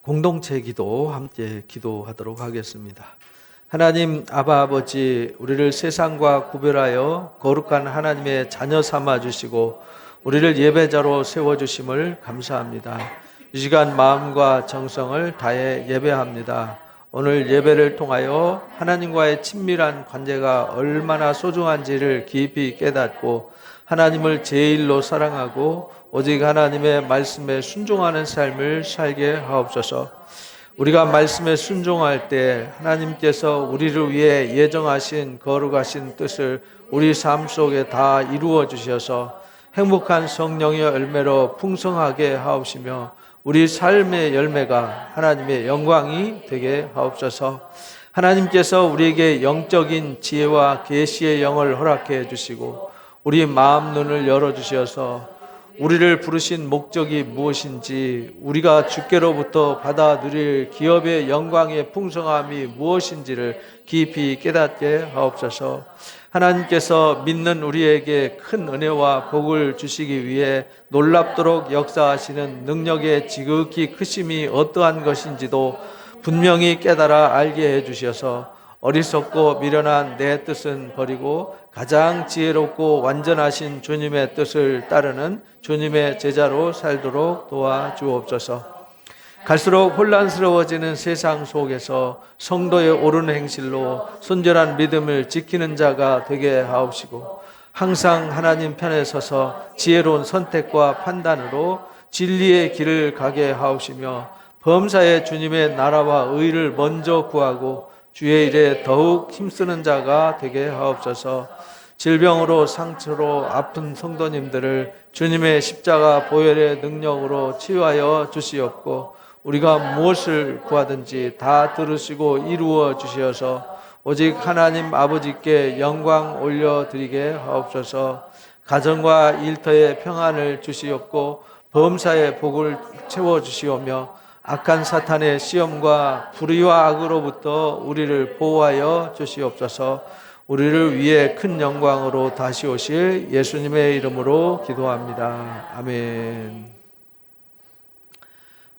공동체 기도 함께 기도하도록 하겠습니다. 하나님 아바 아버지, 우리를 세상과 구별하여 거룩한 하나님의 자녀 삼아 주시고 우리를 예배자로 세워 주심을 감사합니다. 이 시간 마음과 정성을 다해 예배합니다. 오늘 예배를 통하여 하나님과의 친밀한 관계가 얼마나 소중한지를 깊이 깨닫고 하나님을 제일로 사랑하고 오직 하나님의 말씀에 순종하는 삶을 살게 하옵소서. 우리가 말씀에 순종할 때 하나님께서 우리를 위해 예정하신 거룩하신 뜻을 우리 삶 속에 다 이루어 주셔서 행복한 성령의 열매로 풍성하게 하옵시며 우리 삶의 열매가 하나님의 영광이 되게 하옵소서. 하나님께서 우리에게 영적인 지혜와 계시의 영을 허락해 주시고 우리 마음 눈을 열어주셔서 우리를 부르신 목적이 무엇인지, 우리가 주께로부터 받아 누릴 기업의 영광의 풍성함이 무엇인지를 깊이 깨닫게 하옵소서. 하나님께서 믿는 우리에게 큰 은혜와 복을 주시기 위해 놀랍도록 역사하시는 능력의 지극히 크심이 어떠한 것인지도 분명히 깨달아 알게 해주셔서 어리석고 미련한 내 뜻은 버리고 가장 지혜롭고 완전하신 주님의 뜻을 따르는 주님의 제자로 살도록 도와주옵소서. 갈수록 혼란스러워지는 세상 속에서 성도의 옳은 행실로 순결한 믿음을 지키는 자가 되게 하옵시고 항상 하나님 편에 서서 지혜로운 선택과 판단으로 진리의 길을 가게 하옵시며 범사에 주님의 나라와 의를 먼저 구하고 주의 일에 더욱 힘쓰는 자가 되게 하옵소서. 질병으로 상처로 아픈 성도님들을 주님의 십자가 보혈의 능력으로 치유하여 주시옵고 우리가 무엇을 구하든지 다 들으시고 이루어 주시어서 오직 하나님 아버지께 영광 올려드리게 하옵소서. 가정과 일터에 평안을 주시옵고 범사의 복을 채워주시오며 악한 사탄의 시험과 불의와 악으로부터 우리를 보호하여 주시옵소서. 우리를 위해 큰 영광으로 다시 오실 예수님의 이름으로 기도합니다. 아멘.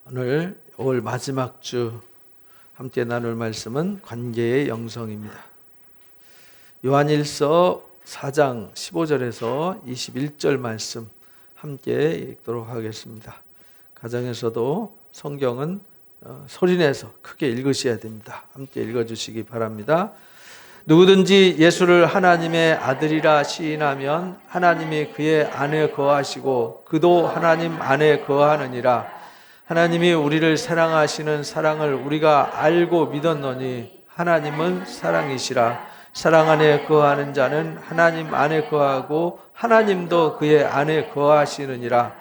오늘 5월 마지막 주 함께 나눌 말씀은 관계의 영성입니다. 요한일서 4장 15절에서 21절 말씀 함께 읽도록 하겠습니다. 가정에서도 성경은 소리내서 크게 읽으셔야 됩니다. 함께 읽어주시기 바랍니다. 누구든지 예수를 하나님의 아들이라 시인하면 하나님이 그의 안에 거하시고 그도 하나님 안에 거하느니라. 하나님이 우리를 사랑하시는 사랑을 우리가 알고 믿었노니 하나님은 사랑이시라. 사랑 안에 거하는 자는 하나님 안에 거하고 하나님도 그의 안에 거하시느니라.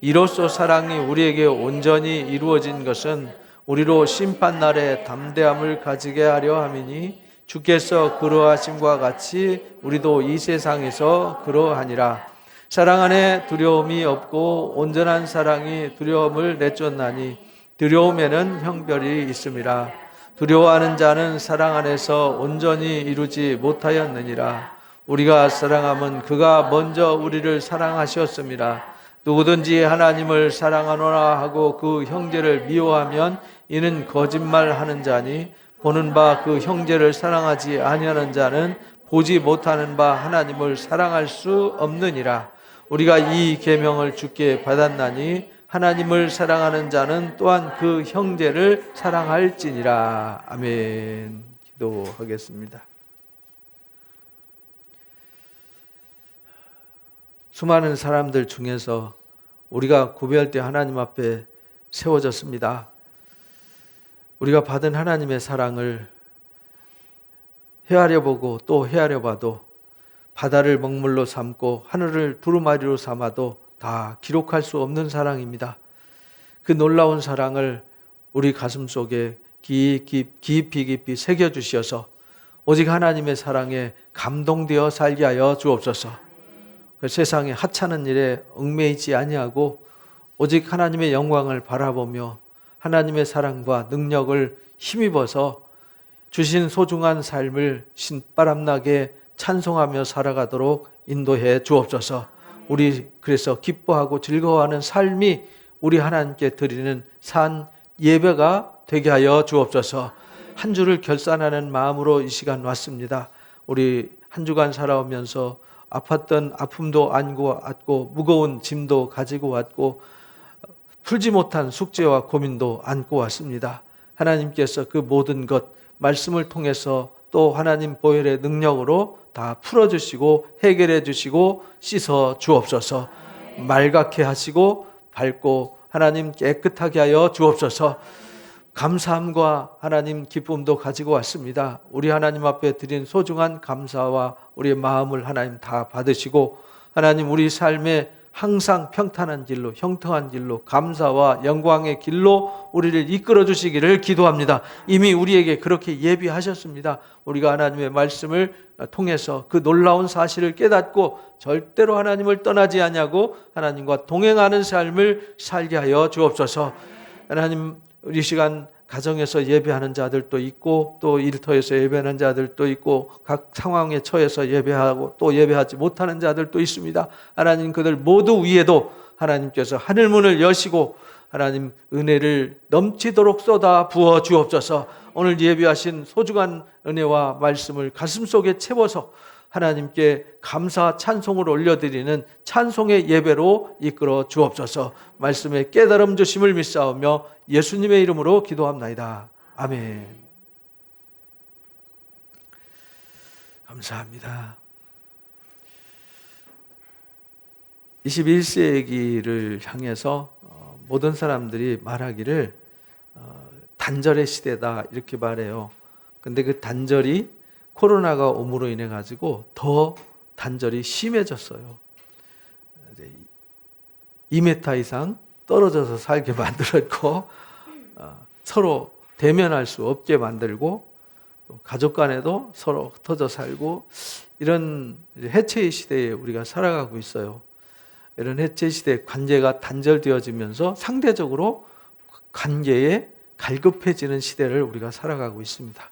이로써 사랑이 우리에게 온전히 이루어진 것은 우리로 심판날에 담대함을 가지게 하려 함이니 주께서 그러하심과 같이 우리도 이 세상에서 그러하니라. 사랑 안에 두려움이 없고 온전한 사랑이 두려움을 내쫓나니 두려움에는 형별이 있음이라. 두려워하는 자는 사랑 안에서 온전히 이루지 못하였느니라. 우리가 사랑함은 그가 먼저 우리를 사랑하셨음이라. 누구든지 하나님을 사랑하노라 하고 그 형제를 미워하면 이는 거짓말하는 자니 보는 바 그 형제를 사랑하지 아니하는 자는 보지 못하는 바 하나님을 사랑할 수 없느니라. 우리가 이 계명을 주께 받았나니 하나님을 사랑하는 자는 또한 그 형제를 사랑할지니라. 아멘. 기도하겠습니다. 수많은 사람들 중에서 우리가 구별되어 하나님 앞에 세워졌습니다. 우리가 받은 하나님의 사랑을 헤아려 보고 또 헤아려 봐도 바다를 먹물로 삼고 하늘을 두루마리로 삼아도 다 기록할 수 없는 사랑입니다. 그 놀라운 사랑을 우리 가슴 속에 깊이 새겨주셔서 오직 하나님의 사랑에 감동되어 살게 하여 주옵소서. 그 세상의 하찮은 일에 얽매이지 아니하고 오직 하나님의 영광을 바라보며 하나님의 사랑과 능력을 힘입어서 주신 소중한 삶을 신바람나게 찬송하며 살아가도록 인도해 주옵소서. 우리 그래서 기뻐하고 즐거워하는 삶이 우리 하나님께 드리는 산 예배가 되게 하여 주옵소서. 한 주를 결산하는 마음으로 이 시간 왔습니다. 우리 한 주간 살아오면서 아팠던 아픔도 안고 왔고 무거운 짐도 가지고 왔고 풀지 못한 숙제와 고민도 안고 왔습니다. 하나님께서 그 모든 것 말씀을 통해서 또 하나님 보혈의 능력으로 다 풀어주시고 해결해 주시고 씻어 주옵소서. 맑게 하시고 밝고 하나님 깨끗하게 하여 주옵소서. 감사함과 하나님 기쁨도 가지고 왔습니다. 우리 하나님 앞에 드린 소중한 감사와 우리의 마음을 하나님 다 받으시고 하나님 우리 삶에 항상 평탄한 길로 형통한 길로 감사와 영광의 길로 우리를 이끌어 주시기를 기도합니다. 이미 우리에게 그렇게 예비하셨습니다. 우리가 하나님의 말씀을 통해서 그 놀라운 사실을 깨닫고 절대로 하나님을 떠나지 아니하고 하나님과 동행하는 삶을 살게 하여 주옵소서. 하나님 우리 시간 가정에서 예배하는 자들도 있고 또 일터에서 예배하는 자들도 있고 각 상황에 처해서 예배하고 또 예배하지 못하는 자들도 있습니다. 하나님 그들 모두 위에도 하나님께서 하늘문을 여시고 하나님 은혜를 넘치도록 쏟아 부어 주옵소서. 오늘 예배하신 소중한 은혜와 말씀을 가슴속에 채워서 하나님께 감사 찬송을 올려드리는 찬송의 예배로 이끌어 주옵소서. 말씀에 깨달음 주심을 믿사오며 예수님의 이름으로 기도합나이다. 아멘. 감사합니다. 21세기를 향해서 모든 사람들이 말하기를 단절의 시대다 이렇게 말해요. 근데 그 단절이 코로나가 옴으로 인해 가지고 더 단절이 심해졌어요. 2m 이상 떨어져서 살게 만들었고 서로 대면할 수 없게 만들고 가족 간에도 서로 흩어져 살고 이런 해체의 시대에 우리가 살아가고 있어요. 이런 해체 시대에 관계가 단절되어지면서 상대적으로 관계에 갈급해지는 시대를 우리가 살아가고 있습니다.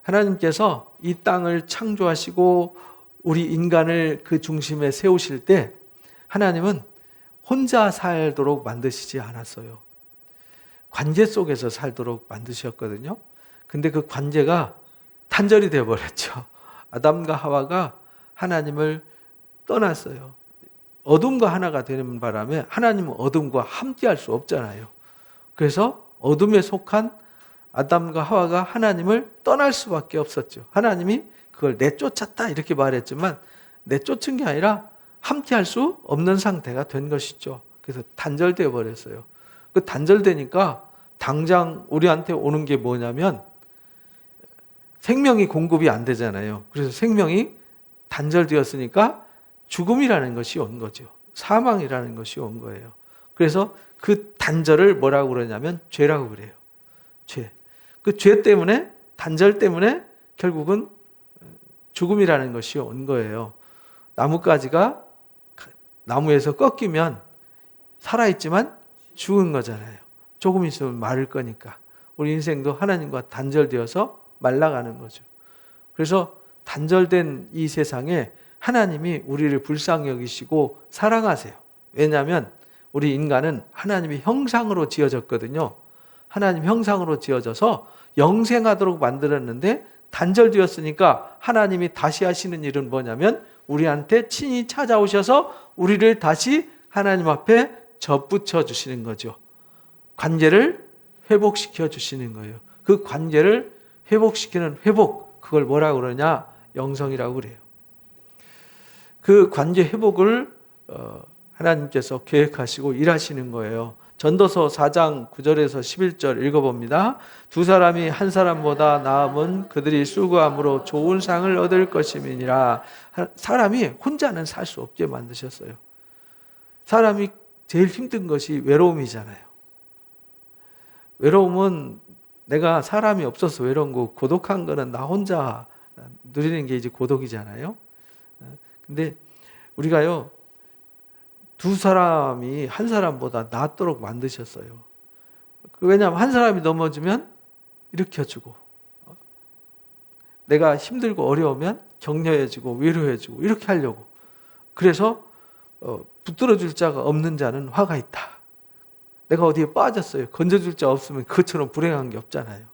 하나님께서 이 땅을 창조하시고 우리 인간을 그 중심에 세우실 때 하나님은 혼자 살도록 만드시지 않았어요. 관계 속에서 살도록 만드셨거든요. 근데 그 관계가 단절이 되어버렸죠. 아담과 하와가 하나님을 떠났어요. 어둠과 하나가 되는 바람에 하나님은 어둠과 함께할 수 없잖아요. 그래서 어둠에 속한 아담과 하와가 하나님을 떠날 수밖에 없었죠. 하나님이 그걸 내쫓았다 이렇게 말했지만 내쫓은 게 아니라 함께할 수 없는 상태가 된 것이죠. 그래서 단절되어 버렸어요. 그 단절되니까 당장 우리한테 오는 게 뭐냐면 생명이 공급이 안 되잖아요. 그래서 생명이 단절되었으니까 죽음이라는 것이 온 거죠. 사망이라는 것이 온 거예요. 그래서 그 단절을 뭐라고 그러냐면 죄라고 그래요. 죄. 그 죄 때문에 단절 때문에 결국은 죽음이라는 것이 온 거예요. 나뭇가지가 나무에서 꺾이면 살아있지만 죽은 거잖아요. 조금 있으면 마를 거니까. 우리 인생도 하나님과 단절되어서 말라가는 거죠. 그래서 단절된 이 세상에 하나님이 우리를 불쌍히 여기시고 사랑하세요. 왜냐하면 우리 인간은 하나님의 형상으로 지어졌거든요. 하나님 형상으로 지어져서 영생하도록 만들었는데 단절되었으니까 하나님이 다시 하시는 일은 뭐냐면 우리한테 친히 찾아오셔서 우리를 다시 하나님 앞에 접붙여 주시는 거죠. 관계를 회복시켜 주시는 거예요. 그 관계를 회복시키는 회복, 그걸 뭐라고 그러냐? 영성이라고 그래요. 그 관계 회복을 하나님께서 계획하시고 일하시는 거예요. 전도서 4장 9절에서 11절 읽어봅니다. 두 사람이 한 사람보다 나음은 그들이 수고함으로 좋은 상을 얻을 것임이니라. 사람이 혼자는 살 수 없게 만드셨어요. 사람이 제일 힘든 것이 외로움이잖아요. 외로움은 내가 사람이 없어서 외로운 거고 고독한 거는 나 혼자 누리는 게 이제 고독이잖아요. 근데 우리가요, 두 사람이 한 사람보다 낫도록 만드셨어요. 왜냐하면 한 사람이 넘어지면 일으켜주고, 내가 힘들고 어려우면 격려해주고 위로해주고 이렇게 하려고. 그래서 붙들어줄 자가 없는 자는 화가 있다. 내가 어디에 빠졌어요. 건져줄 자 없으면 그것처럼 불행한 게 없잖아요.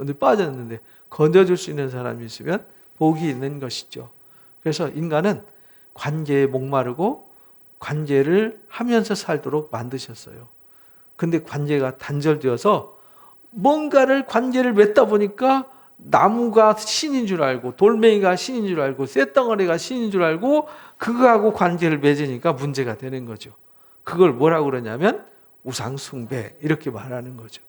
어디 빠졌는데 건져줄 수 있는 사람이 있으면 복이 있는 것이죠. 그래서 인간은 관계에 목마르고 관계를 하면서 살도록 만드셨어요. 근데 관계가 단절되어서 뭔가를 관계를 맺다 보니까 나무가 신인 줄 알고 돌멩이가 신인 줄 알고 쇳덩어리가 신인 줄 알고 그거하고 관계를 맺으니까 문제가 되는 거죠. 그걸 뭐라고 그러냐면 우상숭배 이렇게 말하는 거죠.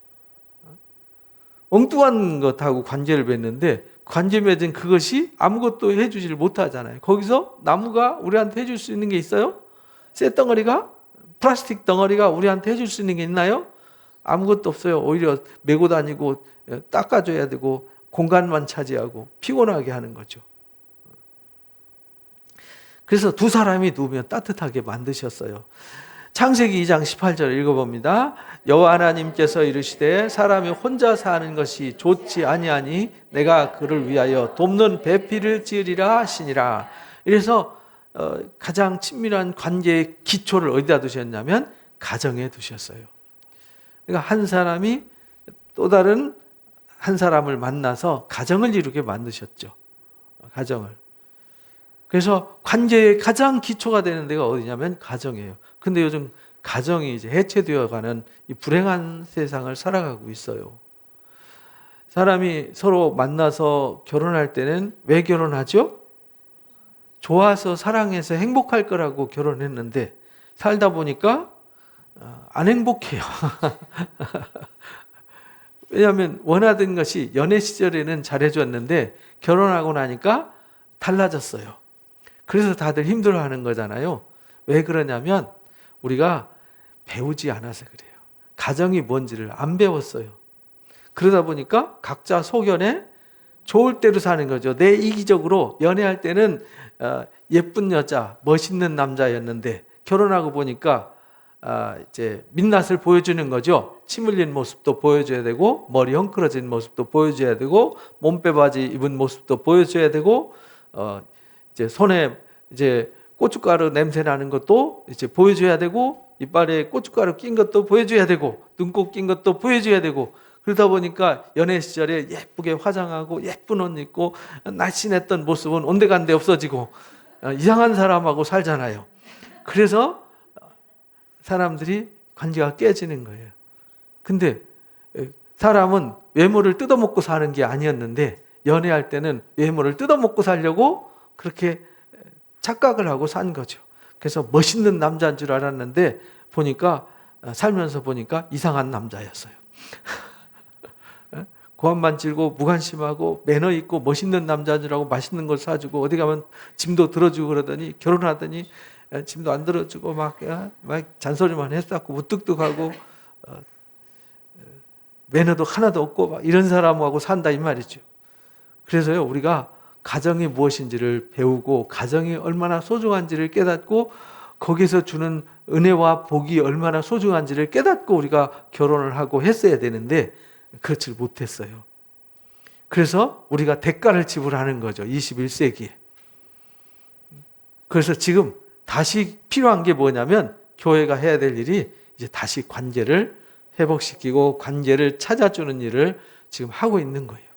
엉뚱한 것하고 관계를 맺는데 관계 맺은 그것이 아무것도 해주지를 못하잖아요. 거기서 나무가 우리한테 해줄 수 있는 게 있어요? 쇳덩어리가? 플라스틱 덩어리가 우리한테 해줄 수 있는 게 있나요? 아무것도 없어요. 오히려 메고 다니고 닦아줘야 되고 공간만 차지하고 피곤하게 하는 거죠. 그래서 두 사람이 누우면 따뜻하게 만드셨어요. 창세기 2장 18절 읽어봅니다. 여호와 하나님께서 이르시되 사람이 혼자 사는 것이 좋지 아니하니 내가 그를 위하여 돕는 배필을 지으리라 하시니라. 이래서 가장 친밀한 관계의 기초를 어디다 두셨냐면 가정에 두셨어요. 그러니까 한 사람이 또 다른 한 사람을 만나서 가정을 이루게 만드셨죠. 가정을. 그래서 관계의 가장 기초가 되는 데가 어디냐면 가정이에요. 근데 요즘 가정이 이제 해체되어 가는 이 불행한 세상을 살아가고 있어요. 사람이 서로 만나서 결혼할 때는 왜 결혼하죠? 좋아서 사랑해서 행복할 거라고 결혼했는데 살다 보니까 안 행복해요. 왜냐하면 원하던 것이 연애 시절에는 잘해줬는데 결혼하고 나니까 달라졌어요. 그래서 다들 힘들어하는 거잖아요. 왜 그러냐면 우리가 배우지 않아서 그래요. 가정이 뭔지를 안 배웠어요. 그러다 보니까 각자 소견에 좋을 대로 사는 거죠. 내 이기적으로 연애할 때는 예쁜 여자, 멋있는 남자였는데 결혼하고 보니까 이제 민낯을 보여주는 거죠. 침 흘린 모습도 보여줘야 되고 머리 헝클어진 모습도 보여줘야 되고 몸빼 바지 입은 모습도 보여줘야 되고 이제 손에 이제 고춧가루 냄새 나는 것도 이제 보여줘야 되고 이빨에 고춧가루 낀 것도 보여줘야 되고 눈곱 낀 것도 보여줘야 되고 그러다 보니까 연애 시절에 예쁘게 화장하고 예쁜 옷 입고 날씬했던 모습은 온데간데 없어지고 이상한 사람하고 살잖아요. 그래서 사람들이 관계가 깨지는 거예요. 근데 사람은 외모를 뜯어먹고 사는 게 아니었는데 연애할 때는 외모를 뜯어먹고 살려고 그렇게 착각을 하고 산 거죠. 그래서 멋있는 남자인 줄 알았는데 보니까 살면서 보니까 이상한 남자였어요. 고함만 찔고 무관심하고 매너 있고 멋있는 남자인 줄 알고 맛있는 걸 사주고 어디 가면 짐도 들어주고 그러더니 결혼하더니 짐도 안 들어주고 막 잔소리만 했었고 무뚝뚝하고 매너도 하나도 없고 막 이런 사람하고 산다 이 말이죠. 그래서요 우리가 가정이 무엇인지를 배우고 가정이 얼마나 소중한지를 깨닫고 거기서 주는 은혜와 복이 얼마나 소중한지를 깨닫고 우리가 결혼을 하고 했어야 되는데 그렇지 못했어요. 그래서 우리가 대가를 지불하는 거죠. 21세기에. 그래서 지금 다시 필요한 게 뭐냐면 교회가 해야 될 일이 이제 다시 관계를 회복시키고 관계를 찾아주는 일을 지금 하고 있는 거예요.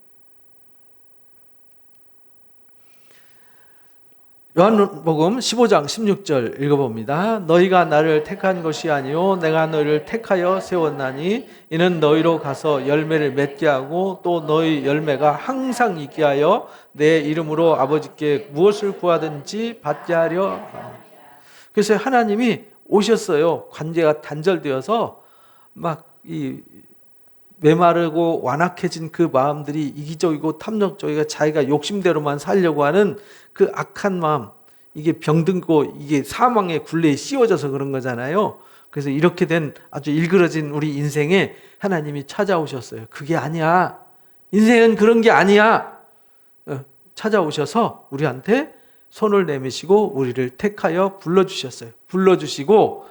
요한복음 15장 16절 읽어봅니다. 너희가 나를 택한 것이 아니요 내가 너희를 택하여 세웠나니 이는 너희로 가서 열매를 맺게 하고 또 너희 열매가 항상 있게 하여 내 이름으로 아버지께 무엇을 구하든지 받게 하려. 그래서 하나님이 오셨어요. 관계가 단절되어서 막 이 메마르고 완악해진 그 마음들이 이기적이고 탐욕적이고 자기가 욕심대로만 살려고 하는 그 악한 마음, 이게 병들고 이게 사망의 굴레에 씌워져서 그런 거잖아요. 그래서 이렇게 된 아주 일그러진 우리 인생에 하나님이 찾아오셨어요. 그게 아니야. 인생은 그런 게 아니야. 찾아오셔서 우리한테 손을 내미시고 우리를 택하여 불러주셨어요. 불러주시고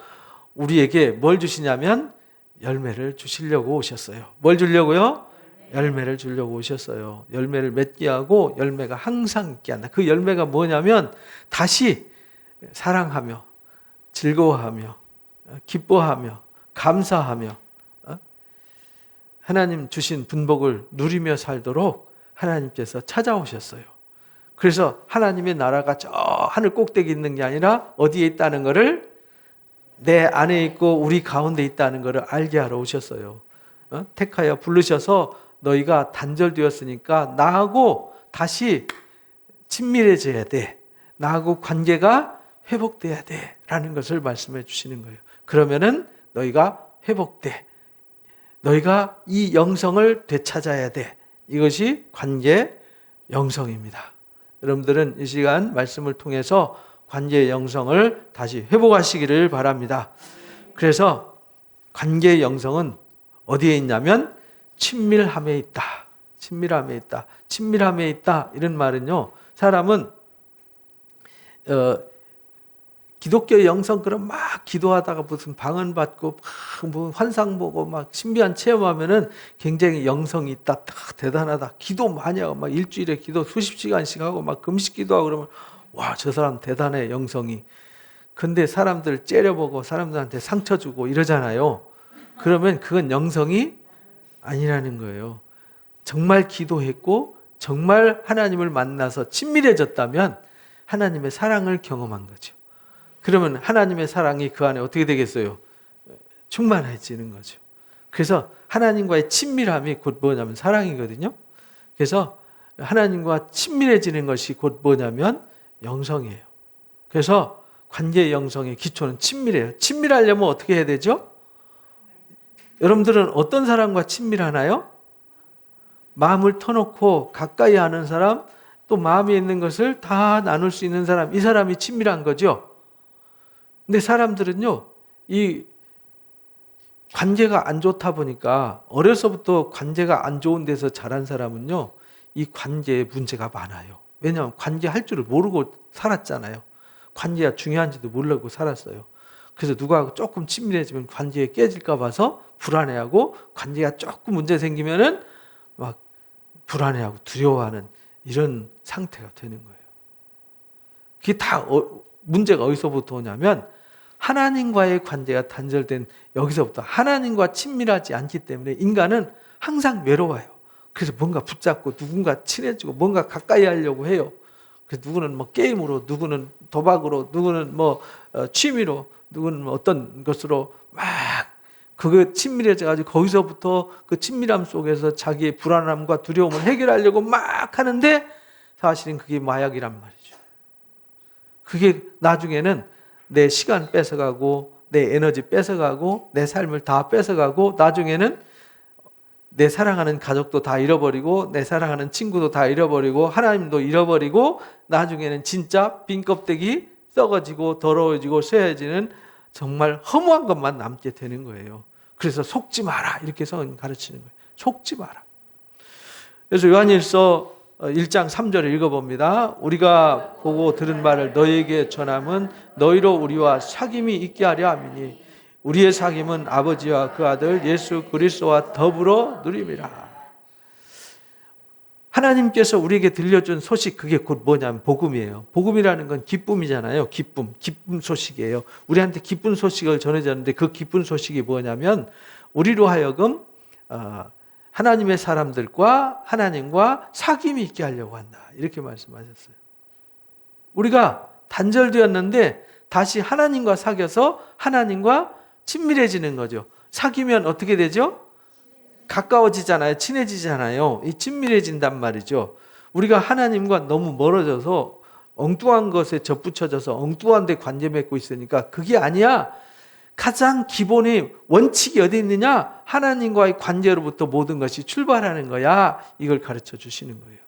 우리에게 뭘 주시냐면 열매를 주시려고 오셨어요. 뭘 주려고요? 열매를 주려고 오셨어요. 열매를 맺게 하고 열매가 항상 있게 한다. 그 열매가 뭐냐면 다시 사랑하며 즐거워하며 기뻐하며 감사하며 하나님 주신 분복을 누리며 살도록 하나님께서 찾아오셨어요. 그래서 하나님의 나라가 저 하늘 꼭대기 있는 게 아니라 어디에 있다는 것을 내 안에 있고 우리 가운데 있다는 것을 알게 하러 오셨어요. 택하여 부르셔서 너희가 단절되었으니까 나하고 다시 친밀해져야 돼. 나하고 관계가 회복돼야 돼. 라는 것을 말씀해 주시는 거예요. 그러면은 너희가 회복돼. 너희가 이 영성을 되찾아야 돼. 이것이 관계 영성입니다. 여러분들은 이 시간 말씀을 통해서 관계의 영성을 다시 회복하시기를 바랍니다. 그래서 관계의 영성은 어디에 있냐면 친밀함에 있다. 친밀함에 있다. 친밀함에 있다. 이런 말은요. 사람은 기독교의 영성 그럼 막 기도하다가 무슨 방언 받고 막 환상 보고 막 신비한 체험하면은 굉장히 영성이 있다. 대단하다. 기도 많이 하고 막 일주일에 기도 수십 시간씩 하고 막 금식 기도하고 그러면 와, 저 사람 대단해, 영성이. 근데 사람들 째려보고 사람들한테 상처 주고 이러잖아요. 그러면 그건 영성이 아니라는 거예요. 정말 기도했고 정말 하나님을 만나서 친밀해졌다면 하나님의 사랑을 경험한 거죠. 그러면 하나님의 사랑이 그 안에 어떻게 되겠어요? 충만해지는 거죠. 그래서 하나님과의 친밀함이 곧 뭐냐면 사랑이거든요. 그래서 하나님과 친밀해지는 것이 곧 뭐냐면 영성이에요. 그래서 관계의 영성의 기초는 친밀해요. 친밀하려면 어떻게 해야 되죠? 여러분들은 어떤 사람과 친밀하나요? 마음을 터놓고 가까이 하는 사람, 또 마음에 있는 것을 다 나눌 수 있는 사람, 이 사람이 친밀한 거죠. 근데 사람들은요, 이 관계가 안 좋다 보니까 어려서부터 관계가 안 좋은 데서 자란 사람은요, 이 관계에 문제가 많아요. 왜냐하면 관계할 줄을 모르고 살았잖아요. 관계가 중요한지도 모르고 살았어요. 그래서 누구하고 조금 친밀해지면 관계가 깨질까 봐서 불안해하고 관계가 조금 문제 생기면은 막 불안해하고 두려워하는 이런 상태가 되는 거예요. 그게 다 문제가 어디서부터 오냐면 하나님과의 관계가 단절된 여기서부터 하나님과 친밀하지 않기 때문에 인간은 항상 외로워요. 그래서 뭔가 붙잡고 누군가 친해지고 뭔가 가까이 하려고 해요. 그래서 누구는 뭐 게임으로, 누구는 도박으로, 누구는 뭐 취미로, 누구는 뭐 어떤 것으로 막 그거 친밀해져가지고 거기서부터 그 친밀함 속에서 자기의 불안함과 두려움을 해결하려고 막 하는데 사실은 그게 마약이란 말이죠. 그게 나중에는 내 시간 뺏어가고 내 에너지 뺏어가고 내 삶을 다 뺏어가고 나중에는 내 사랑하는 가족도 다 잃어버리고 내 사랑하는 친구도 다 잃어버리고 하나님도 잃어버리고 나중에는 진짜 빈 껍데기 썩어지고 더러워지고 쇠해지는 정말 허무한 것만 남게 되는 거예요. 그래서 속지 마라 이렇게 성은 가르치는 거예요. 속지 마라. 그래서 요한일서 1장 3절을 읽어봅니다. 우리가 보고 들은 말을 너희에게 전함은 너희로 우리와 사귐이 있게 하려 함이니 우리의 사귐은 아버지와 그 아들 예수 그리스도와 더불어 누림이라. 하나님께서 우리에게 들려준 소식, 그게 곧 뭐냐면 복음이에요. 복음이라는 건 기쁨이잖아요. 기쁨 소식이에요. 우리한테 기쁜 소식을 전해졌는데 그 기쁜 소식이 뭐냐면 우리로 하여금 하나님의 사람들과 하나님과 사귐이 있게 하려고 한다. 이렇게 말씀하셨어요. 우리가 단절되었는데 다시 하나님과 사귀어서 하나님과 친밀해지는 거죠. 사귀면 어떻게 되죠? 가까워지잖아요. 친해지잖아요. 이 친밀해진단 말이죠. 우리가 하나님과 너무 멀어져서 엉뚱한 것에 접붙여져서 엉뚱한 데 관계 맺고 있으니까 그게 아니야. 가장 기본의 원칙이 어디 있느냐? 하나님과의 관계로부터 모든 것이 출발하는 거야. 이걸 가르쳐 주시는 거예요.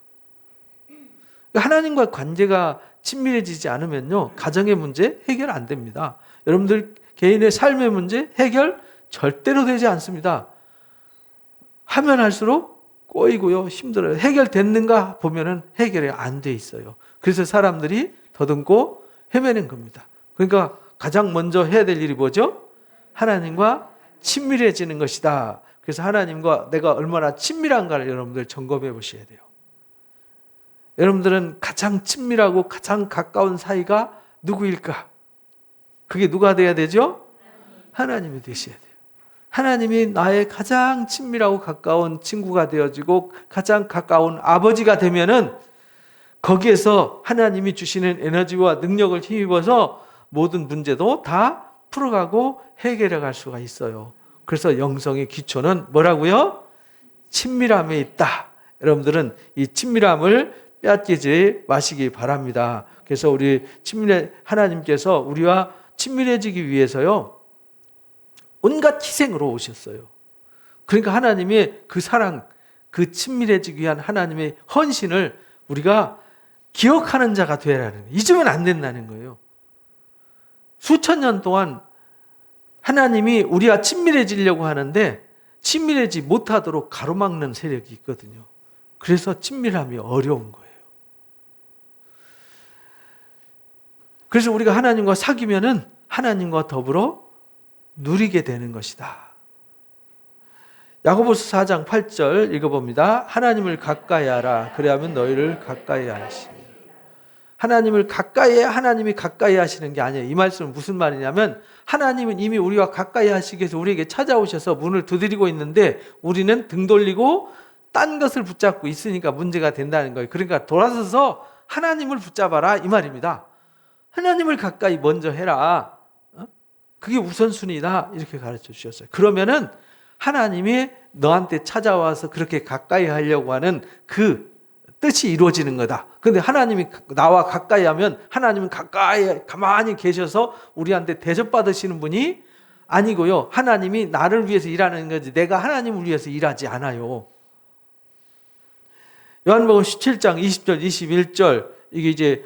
하나님과 관계가 친밀해지지 않으면요, 가정의 문제 해결 안 됩니다. 여러분들 개인의 삶의 문제 해결 절대로 되지 않습니다. 하면 할수록 꼬이고요, 힘들어요. 해결됐는가 보면은 해결이 안 돼 있어요. 그래서 사람들이 더듬고 헤매는 겁니다. 그러니까 가장 먼저 해야 될 일이 뭐죠? 하나님과 친밀해지는 것이다. 그래서 하나님과 내가 얼마나 친밀한가를 여러분들 점검해 보셔야 돼요. 여러분들은 가장 친밀하고 가장 가까운 사이가 누구일까? 그게 누가 돼야 되죠? 하나님이 되셔야 돼요. 하나님이 나의 가장 친밀하고 가까운 친구가 되어지고 가장 가까운 아버지가 되면은 거기에서 하나님이 주시는 에너지와 능력을 힘입어서 모든 문제도 다 풀어가고 해결해 갈 수가 있어요. 그래서 영성의 기초는 뭐라고요? 친밀함에 있다. 여러분들은 이 친밀함을 빼앗기지 마시기 바랍니다. 그래서 우리 하나님께서 우리와 친밀해지기 위해서요, 온갖 희생으로 오셨어요. 그러니까 하나님의 그 사랑, 그 친밀해지기 위한 하나님의 헌신을 우리가 기억하는 자가 되라는, 잊으면 안 된다는 거예요. 수천 년 동안 하나님이 우리와 친밀해지려고 하는데 친밀해지 못하도록 가로막는 세력이 있거든요. 그래서 친밀함이 어려운 거예요. 그래서 우리가 하나님과 사귀면은 하나님과 더불어 누리게 되는 것이다. 야고보서 4장 8절 읽어봅니다. 하나님을 가까이 하라. 그래야면 너희를 가까이 하시리. 하나님을 가까이 해야 하나님이 가까이 하시는 게 아니에요. 이 말씀은 무슨 말이냐면 하나님은 이미 우리와 가까이 하시기 위해서 우리에게 찾아오셔서 문을 두드리고 있는데 우리는 등 돌리고 딴 것을 붙잡고 있으니까 문제가 된다는 거예요. 그러니까 돌아서서 하나님을 붙잡아라 이 말입니다. 하나님을 가까이 먼저 해라. 그게 우선순위다 이렇게 가르쳐 주셨어요. 그러면은 하나님이 너한테 찾아와서 그렇게 가까이 하려고 하는 그 뜻이 이루어지는 거다. 그런데 하나님이 나와 가까이 하면 하나님은 가까이 가만히 계셔서 우리한테 대접받으시는 분이 아니고요. 하나님이 나를 위해서 일하는 거지 내가 하나님을 위해서 일하지 않아요. 요한복음 17장 20절 21절 이게 이제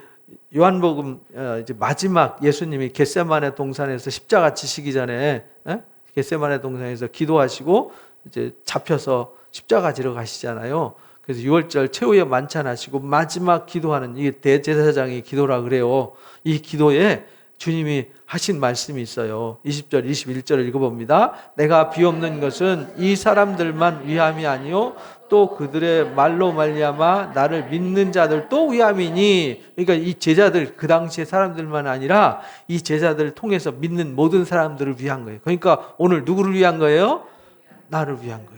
요한복음 이제 마지막 예수님이 겟세마네 동산에서 십자가 지시기 전에 겟세마네 동산에서 기도하시고 이제 잡혀서 십자가 지러 가시잖아요. 그래서 6월절 최후의 만찬하시고 마지막 기도하는 이게 대제사장의 기도라 그래요. 이 기도에 주님이 하신 말씀이 있어요. 20절 21절을 읽어봅니다. 내가 비옵는 것은 이 사람들만 위함이 아니요 또 그들의 말로 말미암아 나를 믿는 자들도 위함이니. 그러니까 이 제자들 그 당시의 사람들만 아니라 이 제자들을 통해서 믿는 모든 사람들을 위한 거예요. 그러니까 오늘 누구를 위한 거예요? 나를 위한 거예요.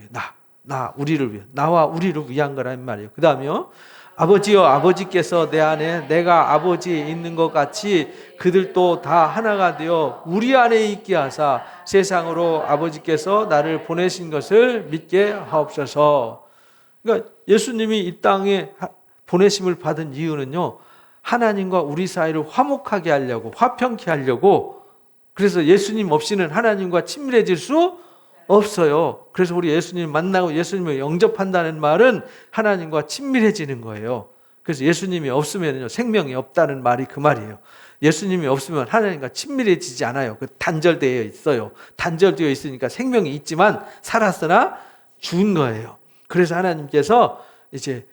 우리를 위한, 나와 우리를 위한 거란 말이에요. 그 다음에요. 아버지여 아버지께서 내 안에 내가 아버지에 있는 것 같이 그들도 다 하나가 되어 우리 안에 있게 하사 세상으로 아버지께서 나를 보내신 것을 믿게 하옵소서. 그러니까 예수님이 이 땅에 보내심을 받은 이유는요, 하나님과 우리 사이를 화목하게 하려고, 화평케 하려고. 그래서 예수님 없이는 하나님과 친밀해질 수 없어요. 그래서 우리 예수님 만나고 예수님을 영접한다는 말은 하나님과 친밀해지는 거예요. 그래서 예수님이 없으면요 생명이 없다는 말이 그 말이에요. 예수님이 없으면 하나님과 친밀해지지 않아요. 그 단절되어 있어요. 단절되어 있으니까 생명이 있지만 살았으나 죽은 거예요. 그래서 하나님께서 이제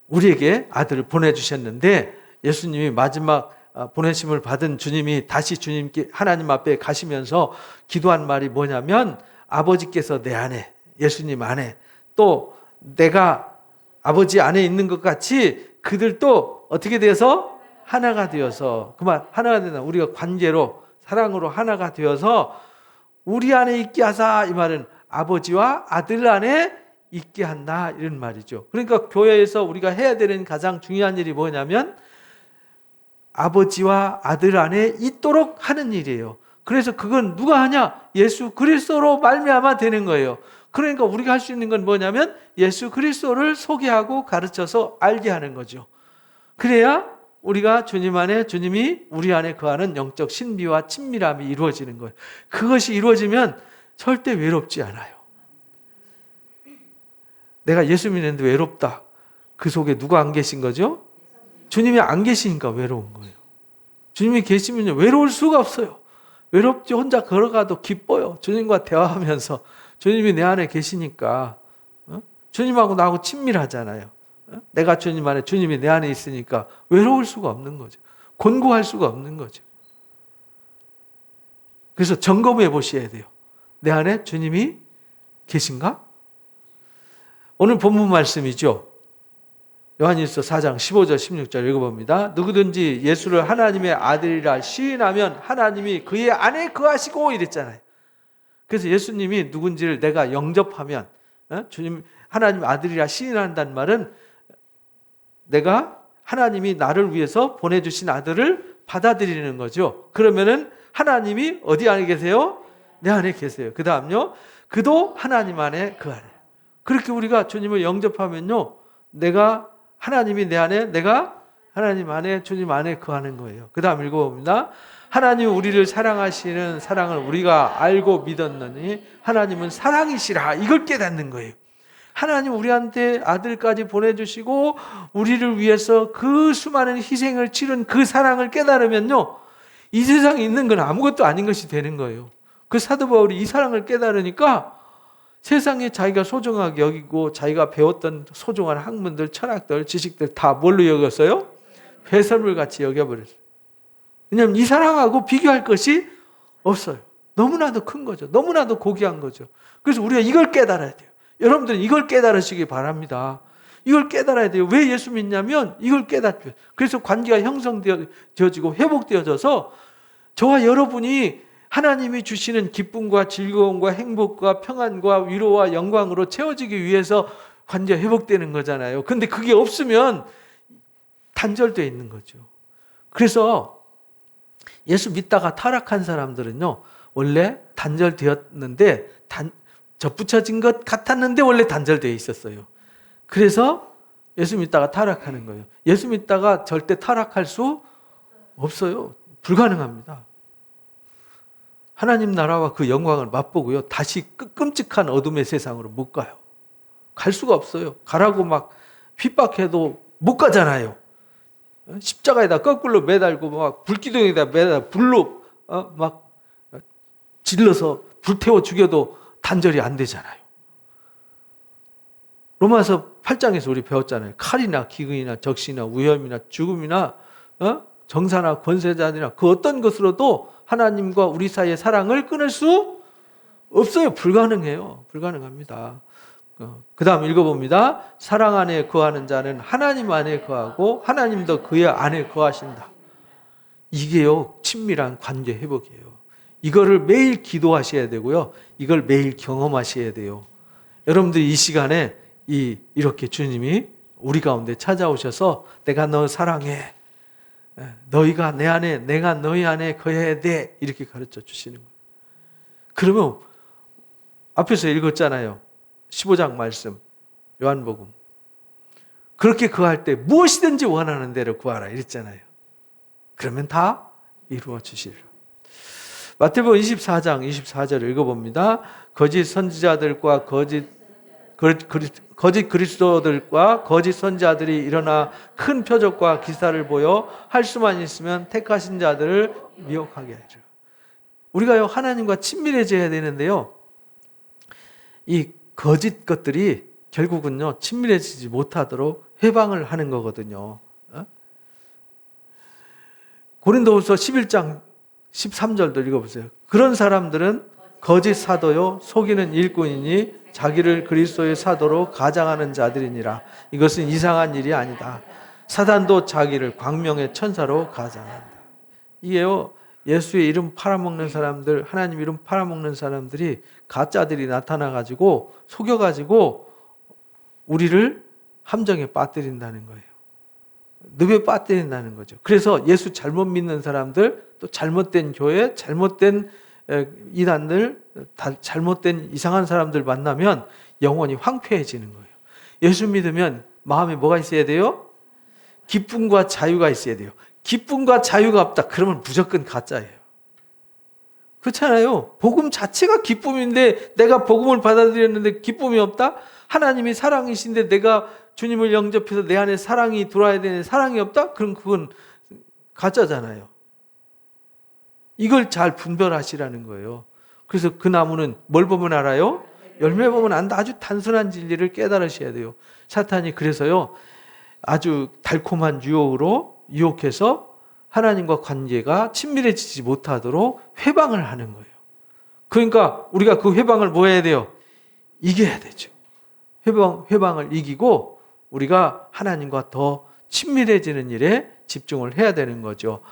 우리에게 아들을 보내주셨는데 예수님이 마지막 보내심을 받은 주님이 다시 주님께 하나님 앞에 가시면서 기도한 말이 뭐냐면 아버지께서 내 안에, 예수님 안에, 또 내가 아버지 안에 있는 것 같이 그들도 어떻게 되어서 하나가 되어서, 그 말 하나가 되나 우리가 관계로 사랑으로 하나가 되어서 우리 안에 있게 하사. 이 말은 아버지와 아들 안에 있게 한다 이런 말이죠. 그러니까 교회에서 우리가 해야 되는 가장 중요한 일이 뭐냐면 아버지와 아들 안에 있도록 하는 일이에요. 그래서 그건 누가 하냐? 예수 그리스도로 말미암아 되는 거예요. 그러니까 우리가 할 수 있는 건 뭐냐면 예수 그리스도를 소개하고 가르쳐서 알게 하는 거죠. 그래야 우리가 주님 안에, 주님이 우리 안에 거하는 영적 신비와 친밀함이 이루어지는 거예요. 그것이 이루어지면 절대 외롭지 않아요. 내가 예수 믿는데 외롭다. 그 속에 누가 안 계신 거죠? 주님이 안 계시니까 외로운 거예요. 주님이 계시면 외로울 수가 없어요. 외롭지 혼자 걸어가도 기뻐요. 주님과 대화하면서 주님이 내 안에 계시니까 주님하고 나하고 친밀하잖아요. 내가 주님 안에, 주님이 내 안에 있으니까 외로울 수가 없는 거죠. 곤고할 수가 없는 거죠. 그래서 점검해 보셔야 돼요. 내 안에 주님이 계신가? 오늘 본문 말씀이죠. 요한일서 4장 15절 16절 읽어봅니다. 누구든지 예수를 하나님의 아들이라 시인하면 하나님이 그의 안에 거하시고 이랬잖아요. 그래서 예수님이 누군지를 내가 영접하면, 주님 하나님 아들이라 시인한다는 말은 내가 하나님이 나를 위해서 보내주신 아들을 받아들이는 거죠. 그러면은 하나님이 어디 안에 계세요? 내 안에 계세요. 그 다음요, 그도 하나님 안에 그 안에. 그렇게 우리가 주님을 영접하면요, 내가 하나님이 내 안에, 내가 하나님 안에, 주님 안에 거하는 거예요. 그 다음 읽어봅니다. 하나님 우리를 사랑하시는 사랑을 우리가 알고 믿었느니 하나님은 사랑이시라. 이걸 깨닫는 거예요. 하나님 우리한테 아들까지 보내주시고 우리를 위해서 그 수많은 희생을 치른 그 사랑을 깨달으면요, 이 세상에 있는 건 아무것도 아닌 것이 되는 거예요. 그 사도 바울이 이 사랑을 깨달으니까 세상에 자기가 소중하게 여기고 자기가 배웠던 소중한 학문들, 철학들, 지식들 다 뭘로 여겼어요? 배설물 같이 여겨버렸어요. 왜냐하면 이 사랑하고 비교할 것이 없어요. 너무나도 큰 거죠. 너무나도 고귀한 거죠. 그래서 우리가 이걸 깨달아야 돼요. 여러분들은 이걸 깨달으시기 바랍니다. 이걸 깨달아야 돼요. 왜 예수 믿냐면 이걸 깨닫죠. 그래서 관계가 형성되어지고 회복되어져서 저와 여러분이 하나님이 주시는 기쁨과 즐거움과 행복과 평안과 위로와 영광으로 채워지기 위해서 관계가 회복되는 거잖아요. 근데 그게 없으면 단절되어 있는 거죠. 그래서 예수 믿다가 타락한 사람들은요, 원래 단절되었는데 접붙여진 것 같았는데 원래 단절되어 있었어요. 그래서 예수 믿다가 타락하는 거예요. 예수 믿다가 절대 타락할 수 없어요. 불가능합니다. 하나님 나라와 그 영광을 맛보고요, 다시 끔찍한 어둠의 세상으로 못 가요. 갈 수가 없어요. 가라고 막 핍박해도 못 가잖아요. 십자가에다 거꾸로 매달고 막 불기둥에다 매달 불로 막 질러서 불태워 죽여도 단절이 안 되잖아요. 로마서 8장에서 우리 배웠잖아요. 칼이나 기근이나 적시나 위험이나 죽음이나 정사나 권세자들이나 그 어떤 것으로도 하나님과 우리 사이의 사랑을 끊을 수 없어요. 불가능해요. 불가능합니다. 그 다음 읽어봅니다. 사랑 안에 거하는 자는 하나님 안에 거하고 하나님도 그의 안에 거하신다. 이게요, 친밀한 관계 회복이에요. 이거를 매일 기도하셔야 되고요, 이걸 매일 경험하셔야 돼요. 여러분들이 이 시간에 이렇게 주님이 우리 가운데 찾아오셔서 내가 너 사랑해, 너희가 내 안에, 내가 너희 안에 거해야 돼, 이렇게 가르쳐 주시는 거예요. 그러면 앞에서 읽었잖아요. 15장 말씀, 요한복음. 그렇게 구할 때 무엇이든지 원하는 대로 구하라 이랬잖아요. 그러면 다 이루어 주시리라. 마태복음 24장 24절을 읽어봅니다. 거짓 선지자들과 거짓 그리스도들과 거짓 선지자들이 일어나 큰 표적과 기사를 보여 할 수만 있으면 택하신 자들을 미혹하게 하죠. 우리가요, 하나님과 친밀해져야 되는데요, 이 거짓 것들이 결국은요, 친밀해지지 못하도록 회방을 하는 거거든요. 고린도후서 11장 13절도 읽어보세요. 그런 사람들은 거짓 사도요, 속이는 일꾼이니 자기를 그리스도의 사도로 가장하는 자들이니라. 이것은 이상한 일이 아니다. 사단도 자기를 광명의 천사로 가장한다. 이게요, 예수의 이름 팔아먹는 사람들, 하나님 이름 팔아먹는 사람들이 가짜들이 나타나가지고 속여가지고 우리를 함정에 빠뜨린다는 거예요. 늪에 빠뜨린다는 거죠. 그래서 예수 잘못 믿는 사람들, 또 잘못된 교회, 잘못된 이단들, 잘못된 이상한 사람들 만나면 영혼이 황폐해지는 거예요. 예수 믿으면 마음에 뭐가 있어야 돼요? 기쁨과 자유가 있어야 돼요. 기쁨과 자유가 없다. 그러면 무조건 가짜예요. 그렇잖아요. 복음 자체가 기쁨인데 내가 복음을 받아들였는데 기쁨이 없다? 하나님이 사랑이신데 내가 주님을 영접해서 내 안에 사랑이 들어와야 되는데 사랑이 없다? 그럼 그건 가짜잖아요. 이걸 잘 분별하시라는 거예요. 그래서 그 나무는 뭘 보면 알아요? 열매 보면 안다. 아주 단순한 진리를 깨달으셔야 돼요. 사탄이 그래서요, 아주 달콤한 유혹으로 유혹해서 하나님과 관계가 친밀해지지 못하도록 회방을 하는 거예요. 그러니까 우리가 그 회방을 뭐 해야 돼요? 이겨야 되죠. 회방을 이기고 우리가 하나님과 더 친밀해지는 일에 집중을 해야 되는 거죠.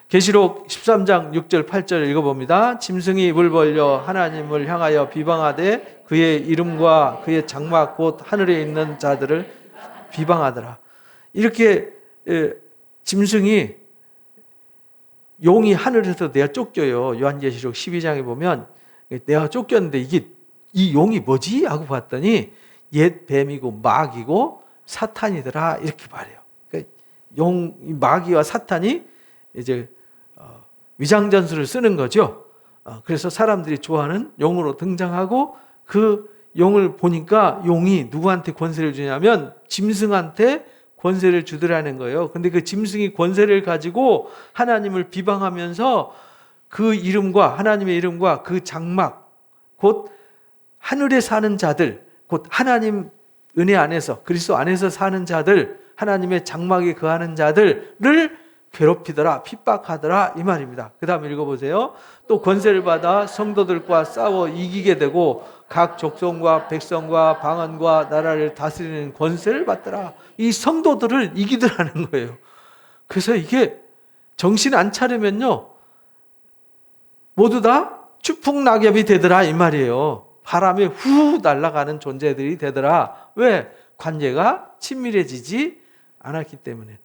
계시록 13장 6절 8절 읽어봅니다. 짐승이 입을 벌려 하나님을 향하여 비방하되 그의 이름과 그의 장막 곧 하늘에 있는 자들을 비방하더라. 이렇게 짐승이, 용이 하늘에서 내가 쫓겨요. 요한계시록 12장에 보면 내가 쫓겼는데 이 용이 뭐지? 하고 봤더니 옛 뱀이고 마귀고 사탄이더라, 이렇게 말해요. 그러니까 마귀와 사탄이 이제 위장전술을 쓰는 거죠. 그래서 사람들이 좋아하는 용으로 등장하고, 그 용을 보니까 용이 누구한테 권세를 주냐면 짐승한테 권세를 주더라는 거예요. 근데 그 짐승이 권세를 가지고 하나님을 비방하면서 그 이름과, 하나님의 이름과 그 장막, 곧 하늘에 사는 자들, 곧 하나님 은혜 안에서, 그리스도 안에서 사는 자들, 하나님의 장막에 거하는 자들을 괴롭히더라, 핍박하더라, 이 말입니다. 그 다음에 읽어보세요. 또 권세를 받아 성도들과 싸워 이기게 되고 각 족속과 백성과 방언과 나라를 다스리는 권세를 받더라. 이 성도들을 이기더라는 거예요. 그래서 이게 정신 안 차리면요, 모두 다 추풍낙엽이 되더라, 이 말이에요. 바람에 후 날아가는 존재들이 되더라. 왜? 관계가 친밀해지지 않았기 때문에.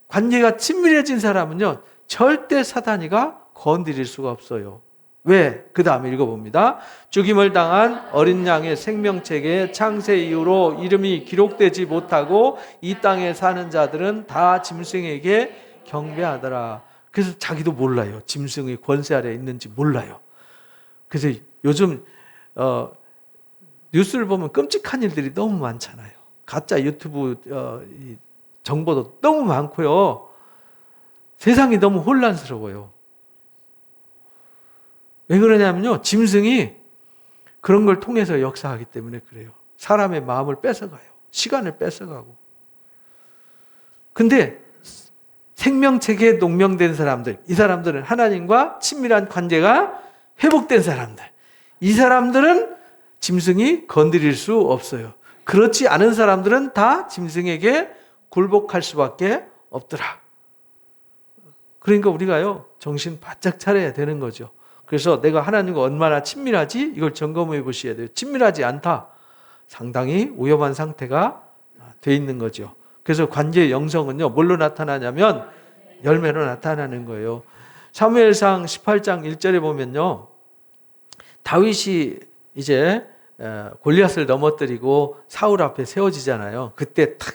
관계가 친밀해진 사람은요, 절대 사단이가 건드릴 수가 없어요. 왜? 그 다음에 읽어봅니다. 죽임을 당한 어린 양의 생명책에 창세 이후로 이름이 기록되지 못하고 이 땅에 사는 자들은 다 짐승에게 경배하더라. 그래서 자기도 몰라요. 짐승의 권세 아래 있는지 몰라요. 그래서 요즘 뉴스를 보면 끔찍한 일들이 너무 많잖아요. 가짜 유튜브 정보도 너무 많고요. 세상이 너무 혼란스러워요. 왜 그러냐면요, 짐승이 그런 걸 통해서 역사하기 때문에 그래요. 사람의 마음을 뺏어가요. 시간을 뺏어가고. 근데 생명책에 농명된 사람들, 이 사람들은 하나님과 친밀한 관계가 회복된 사람들, 이 사람들은 짐승이 건드릴 수 없어요. 그렇지 않은 사람들은 다 짐승에게 굴복할 수밖에 없더라. 그러니까 우리가요, 정신 바짝 차려야 되는 거죠. 그래서 내가 하나님과 얼마나 친밀하지? 이걸 점검해 보셔야 돼요. 친밀하지 않다, 상당히 위험한 상태가 돼 있는 거죠. 그래서 관계의 영성은요, 뭘로 나타나냐면 열매로 나타나는 거예요. 사무엘상 18장 1절에 보면요, 다윗이 이제 골리앗을 넘어뜨리고 사울 앞에 세워지잖아요. 그때 탁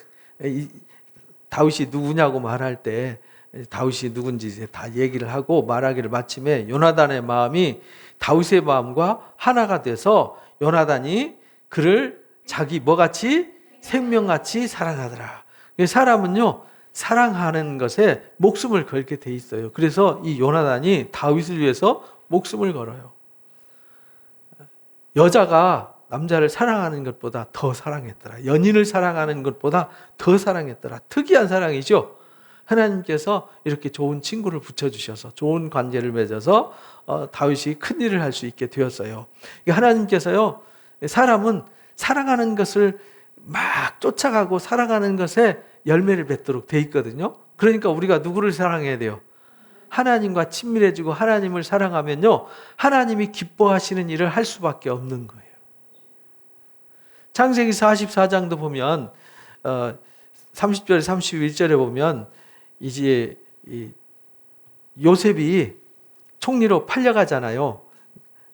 다윗이 누구냐고 말할 때 다윗이 누군지 이제 다 얘기를 하고 말하기를 마침에 요나단의 마음이 다윗의 마음과 하나가 돼서 요나단이 그를 자기 뭐같이? 생명같이 사랑하더라. 사람은요, 사랑하는 것에 목숨을 걸게 돼 있어요. 그래서 이 요나단이 다윗을 위해서 목숨을 걸어요. 여자가 남자를 사랑하는 것보다 더 사랑했더라. 연인을 사랑하는 것보다 더 사랑했더라. 특이한 사랑이죠. 하나님께서 이렇게 좋은 친구를 붙여주셔서 좋은 관계를 맺어서 다윗이 큰 일을 할 수 있게 되었어요. 하나님께서요, 사람은 사랑하는 것을 막 쫓아가고 사랑하는 것에 열매를 맺도록 돼 있거든요. 그러니까 우리가 누구를 사랑해야 돼요? 하나님과 친밀해지고 하나님을 사랑하면요, 하나님이 기뻐하시는 일을 할 수밖에 없는 거예요. 창세기 44장도 보면 30절 31절에 보면 이제 요셉이 총리로 팔려가잖아요.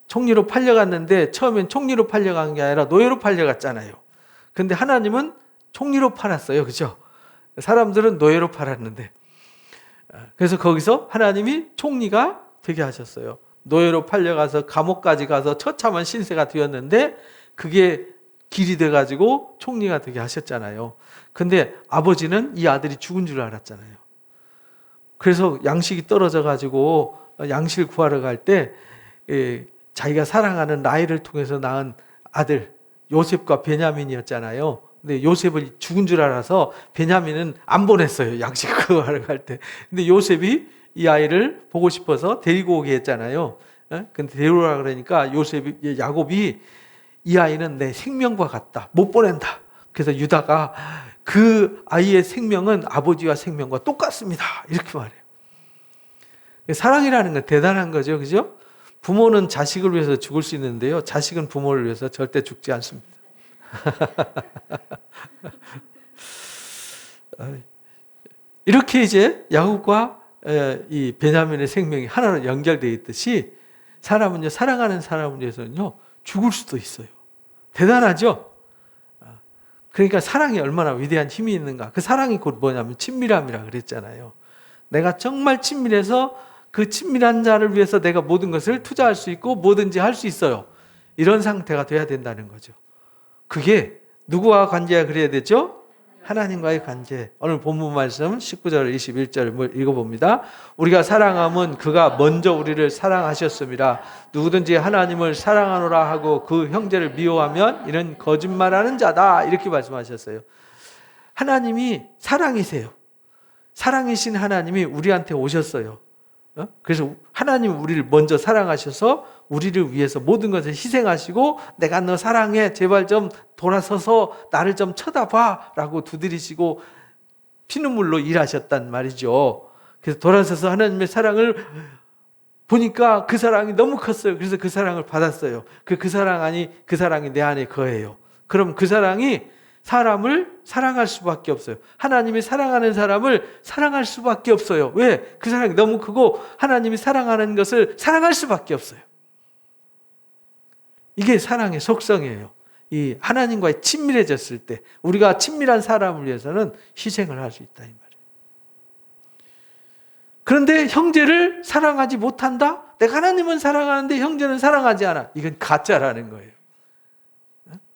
총리로 팔려갔는데 처음엔 총리로 팔려간 게 아니라 노예로 팔려갔잖아요. 근데 하나님은 총리로 팔았어요. 그죠? 사람들은 노예로 팔았는데. 그래서 거기서 하나님이 총리가 되게 하셨어요. 노예로 팔려가서 감옥까지 가서 처참한 신세가 되었는데 그게 길이 돼가지고 총리가 되게 하셨잖아요. 근데 아버지는 이 아들이 죽은 줄 알았잖아요. 그래서 양식이 떨어져가지고 양식을 구하러 갈 때 자기가 사랑하는 라헬을 통해서 낳은 아들 요셉과 베냐민이었잖아요. 근데 요셉을 죽은 줄 알아서 베냐민은 안 보냈어요. 양식 구하러 갈 때. 근데 요셉이 이 아이를 보고 싶어서 데리고 오게 했잖아요. 근데 데려오라 그러니까 야곱이 이 아이는 내 생명과 같다. 못 보낸다. 그래서 유다가 그 아이의 생명은 아버지와 생명과 똑같습니다. 이렇게 말해요. 사랑이라는 건 대단한 거죠. 그죠? 부모는 자식을 위해서 죽을 수 있는데요. 자식은 부모를 위해서 절대 죽지 않습니다. 이렇게 이제 야곱과 이 베냐민의 생명이 하나로 연결되어 있듯이 사람은요, 사랑하는 사람을 위해서는요, 죽을 수도 있어요. 대단하죠? 그러니까 사랑이 얼마나 위대한 힘이 있는가. 그 사랑이 곧 뭐냐면 친밀함이라 그랬잖아요. 내가 정말 친밀해서 그 친밀한 자를 위해서 내가 모든 것을 투자할 수 있고 뭐든지 할 수 있어요. 이런 상태가 돼야 된다는 거죠. 그게 누구와 관계가 그래야 되죠? 하나님과의 관계. 오늘 본문 말씀 19절 21절 읽어봅니다. 우리가 사랑함은 그가 먼저 우리를 사랑하셨습니다. 누구든지 하나님을 사랑하노라 하고 그 형제를 미워하면 이는 거짓말하는 자다. 이렇게 말씀하셨어요. 하나님이 사랑이세요. 사랑이신 하나님이 우리한테 오셨어요. 그래서 하나님 우리를 먼저 사랑하셔서 우리를 위해서 모든 것을 희생하시고 내가 너 사랑해 제발 좀 돌아서서 나를 좀 쳐다봐 라고 두드리시고 피눈물로 일하셨단 말이죠. 그래서 돌아서서 하나님의 사랑을 보니까 그 사랑이 너무 컸어요. 그래서 그 사랑을 받았어요. 그 사랑이 내 안에 거해요. 그럼 그 사랑이 사람을 사랑할 수밖에 없어요. 하나님이 사랑하는 사람을 사랑할 수밖에 없어요. 왜? 그 사랑이 너무 크고 하나님이 사랑하는 것을 사랑할 수밖에 없어요. 이게 사랑의 속성이에요. 이 하나님과의 친밀해졌을 때 우리가 친밀한 사람을 위해서는 희생을 할 수 있다 이 말이에요. 그런데 형제를 사랑하지 못한다? 내가 하나님은 사랑하는데 형제는 사랑하지 않아. 이건 가짜라는 거예요.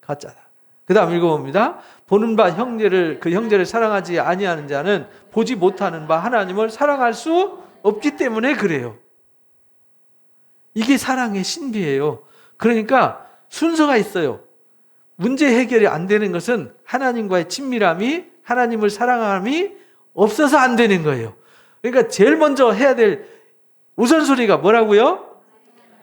가짜다. 그 다음 읽어봅니다. 보는 바 그 형제를 사랑하지 아니하는 자는 보지 못하는 바 하나님을 사랑할 수 없기 때문에 그래요. 이게 사랑의 신비예요. 그러니까 순서가 있어요. 문제 해결이 안 되는 것은 하나님과의 친밀함이, 하나님을 사랑함이 없어서 안 되는 거예요. 그러니까 제일 먼저 해야 될 우선순위가 뭐라고요?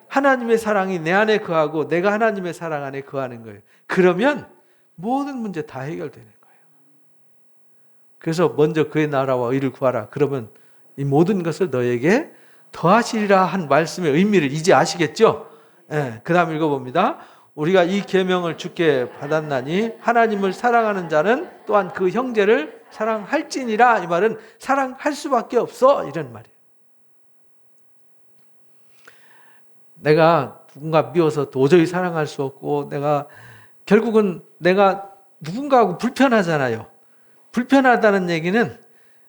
하나님의 사랑이 내 안에 거하고 내가 하나님의 사랑 안에 거하는 거예요. 그러면 모든 문제 다 해결되는 거예요. 그래서 먼저 그의 나라와 의를 구하라. 그러면 이 모든 것을 너에게 더하시리라 한 말씀의 의미를 이제 아시겠죠? 그 다음 읽어봅니다. 우리가 이 계명을 주께 받았나니 하나님을 사랑하는 자는 또한 그 형제를 사랑할지니라. 이 말은 사랑할 수밖에 없어 이런 말이에요. 내가 누군가 미워서 도저히 사랑할 수 없고 결국은 내가 누군가하고 불편하잖아요. 불편하다는 얘기는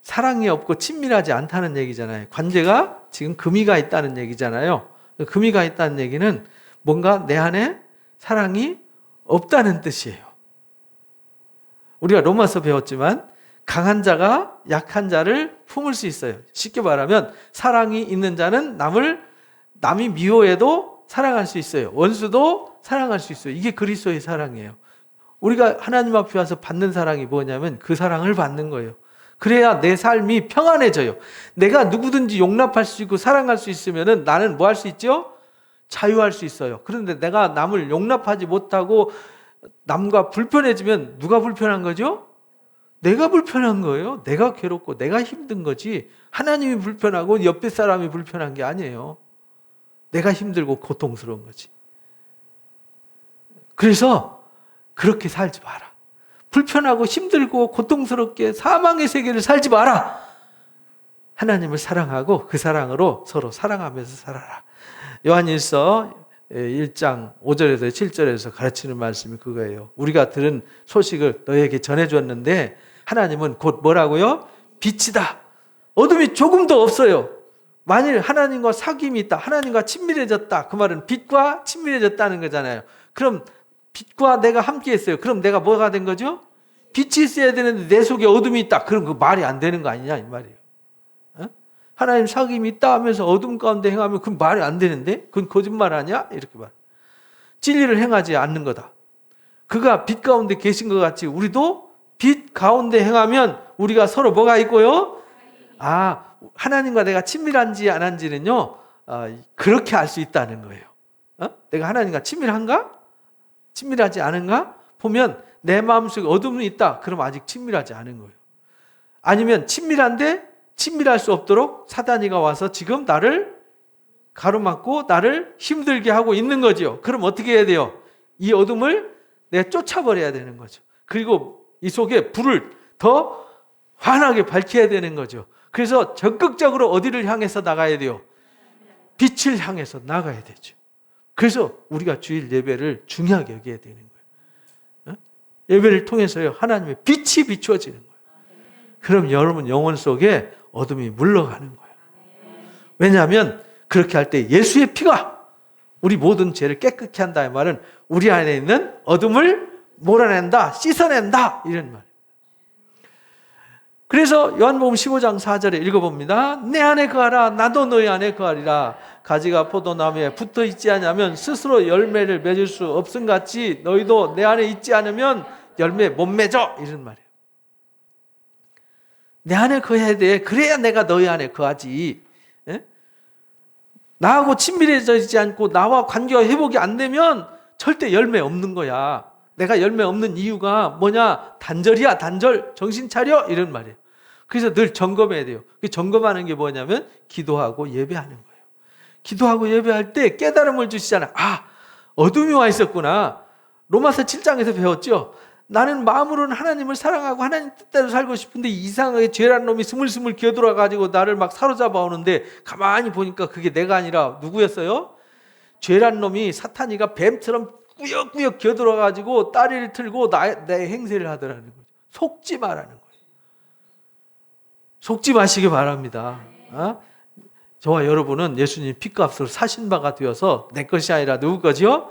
사랑이 없고 친밀하지 않다는 얘기잖아요. 관계가 지금 금이가 있다는 얘기잖아요. 금이가 있다는 얘기는 뭔가 내 안에 사랑이 없다는 뜻이에요. 우리가 로마서 배웠지만 강한 자가 약한 자를 품을 수 있어요. 쉽게 말하면 사랑이 있는 자는 남이 미워해도 사랑할 수 있어요. 원수도 사랑할 수 있어요. 이게 그리스도의 사랑이에요. 우리가 하나님 앞에 와서 받는 사랑이 뭐냐면 그 사랑을 받는 거예요. 그래야 내 삶이 평안해져요. 내가 누구든지 용납할 수 있고 사랑할 수 있으면 나는 뭐 할 수 있죠? 자유할 수 있어요. 그런데 내가 남을 용납하지 못하고 남과 불편해지면 누가 불편한 거죠? 내가 불편한 거예요. 내가 괴롭고 내가 힘든 거지 하나님이 불편하고 옆에 사람이 불편한 게 아니에요. 내가 힘들고 고통스러운 거지. 그래서 그렇게 살지 마라. 불편하고 힘들고 고통스럽게 사망의 세계를 살지 마라. 하나님을 사랑하고 그 사랑으로 서로 사랑하면서 살아라. 요한일서 1장 5절에서 7절에서 가르치는 말씀이 그거예요. 우리가 들은 소식을 너에게 전해줬는데 하나님은 곧 뭐라고요? 빛이다. 어둠이 조금도 없어요. 만일 하나님과 사귐이 있다, 하나님과 친밀해졌다, 그 말은 빛과 친밀해졌다는 거잖아요. 그럼 빛과 내가 함께 했어요. 그럼 내가 뭐가 된 거죠? 빛이 있어야 되는데 내 속에 어둠이 있다. 그럼 그 말이 안 되는 거 아니냐 이 말이에요. 하나님 사귐이 있다 하면서 어둠 가운데 행하면 그 말이 안 되는데? 그건 거짓말 아니야? 이렇게 말. 진리를 행하지 않는 거다. 그가 빛 가운데 계신 것 같이 우리도 빛 가운데 행하면 우리가 서로 뭐가 있고요? 하나님과 내가 친밀한지 안 한지는요, 그렇게 알 수 있다는 거예요. 내가 하나님과 친밀한가? 친밀하지 않은가? 보면 내 마음속에 어둠이 있다. 그럼 아직 친밀하지 않은 거예요. 아니면 친밀한데 친밀할 수 없도록 사단이가 와서 지금 나를 가로막고 나를 힘들게 하고 있는 거죠. 그럼 어떻게 해야 돼요? 이 어둠을 내가 쫓아버려야 되는 거죠. 그리고 이 속에 불을 더 환하게 밝혀야 되는 거죠. 그래서 적극적으로 어디를 향해서 나가야 돼요? 빛을 향해서 나가야 되죠. 그래서 우리가 주일 예배를 중요하게 여겨야 되는 거예요. 예배를 통해서요, 하나님의 빛이 비추어지는 거예요. 그럼 여러분 영혼 속에 어둠이 물러가는 거예요. 왜냐하면 그렇게 할 때 예수의 피가 우리 모든 죄를 깨끗게 한다. 이 말은 우리 안에 있는 어둠을 몰아낸다, 씻어낸다, 이런 말이에요. 그래서 요한복음 15장 4절에 읽어봅니다. 내 안에 거하라, 나도 너희 안에 거하리라. 가지가 포도나무에 붙어 있지 않으면 스스로 열매를 맺을 수 없음같이 너희도 내 안에 있지 않으면 열매 못 맺어, 이런 말이에요. 내 안에 거해야 돼. 그래야 내가 너희 안에 거하지. 예? 나하고 친밀해지지 않고 나와 관계가 회복이 안 되면 절대 열매 없는 거야. 내가 열매 없는 이유가 뭐냐? 단절이야, 단절. 정신 차려, 이런 말이에요. 그래서 늘 점검해야 돼요. 그 점검하는 게 뭐냐면 기도하고 예배하는 거예요. 기도하고 예배할 때 깨달음을 주시잖아요. 아, 어둠이 와 있었구나. 로마서 7장에서 배웠죠. 나는 마음으로는 하나님을 사랑하고 하나님 뜻대로 살고 싶은데 이상하게 죄란 놈이 스물스물 기어들어가지고 나를 막 사로잡아 오는데 가만히 보니까 그게 내가 아니라 누구였어요? 죄란 놈이 사탄이가 뱀처럼 꾸역꾸역 기어들어가지고 다리를 틀고 내 행세를 하더라는 거죠. 속지 말라는 거예요. 속지 마시기 바랍니다. 저와 여러분은 예수님 피값으로 사신 바가 되어서 내 것이 아니라 누구 거지요?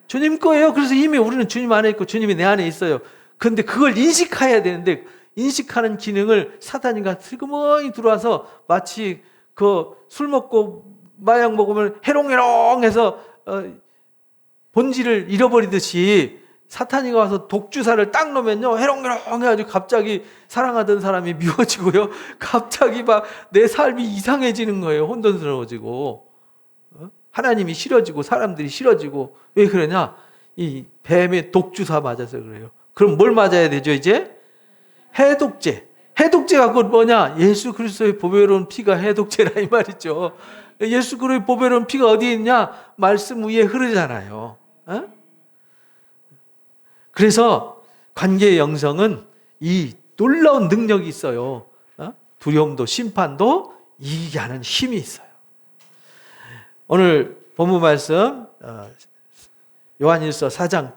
주님 거예요. 그래서 이미 우리는 주님 안에 있고 주님이 내 안에 있어요. 그런데 그걸 인식해야 되는데 인식하는 기능을 사탄이가 슬그머니 들어와서 마치 그 술 먹고 마약 먹으면 해롱해롱해서 본질을 잃어버리듯이 사탄이가 와서 독주사를 딱 놓으면요 해롱해롱 해가지고 갑자기 사랑하던 사람이 미워지고요 갑자기 막 내 삶이 이상해지는 거예요. 혼돈스러워지고 하나님이 싫어지고 사람들이 싫어지고. 왜 그러냐? 이 뱀의 독주사 맞아서 그래요. 그럼 뭘 맞아야 되죠 이제? 해독제. 해독제가 곧 뭐냐? 예수 그리스도의 보배로운 피가 해독제라 이 말이죠. 예수 그리스도의 보배로운 피가 어디에 있냐? 말씀 위에 흐르잖아요. 그래서 관계의 영성은 이 놀라운 능력이 있어요. 두려움도 심판도 이기게 하는 힘이 있어요. 오늘 본문 말씀 요한일서 4장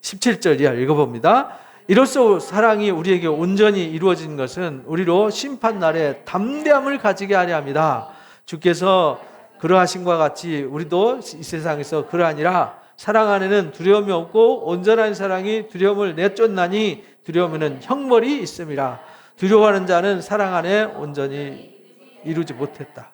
17절 이하 읽어봅니다. 이로써 사랑이 우리에게 온전히 이루어진 것은 우리로 심판날에 담대함을 가지게 하려 합니다. 주께서 그러하신과 같이 우리도 이 세상에서 그러하니라. 사랑 안에는 두려움이 없고 온전한 사랑이 두려움을 내쫓나니 두려움에는 형벌이 있음이라. 두려워하는 자는 사랑 안에 온전히 이루지 못했다.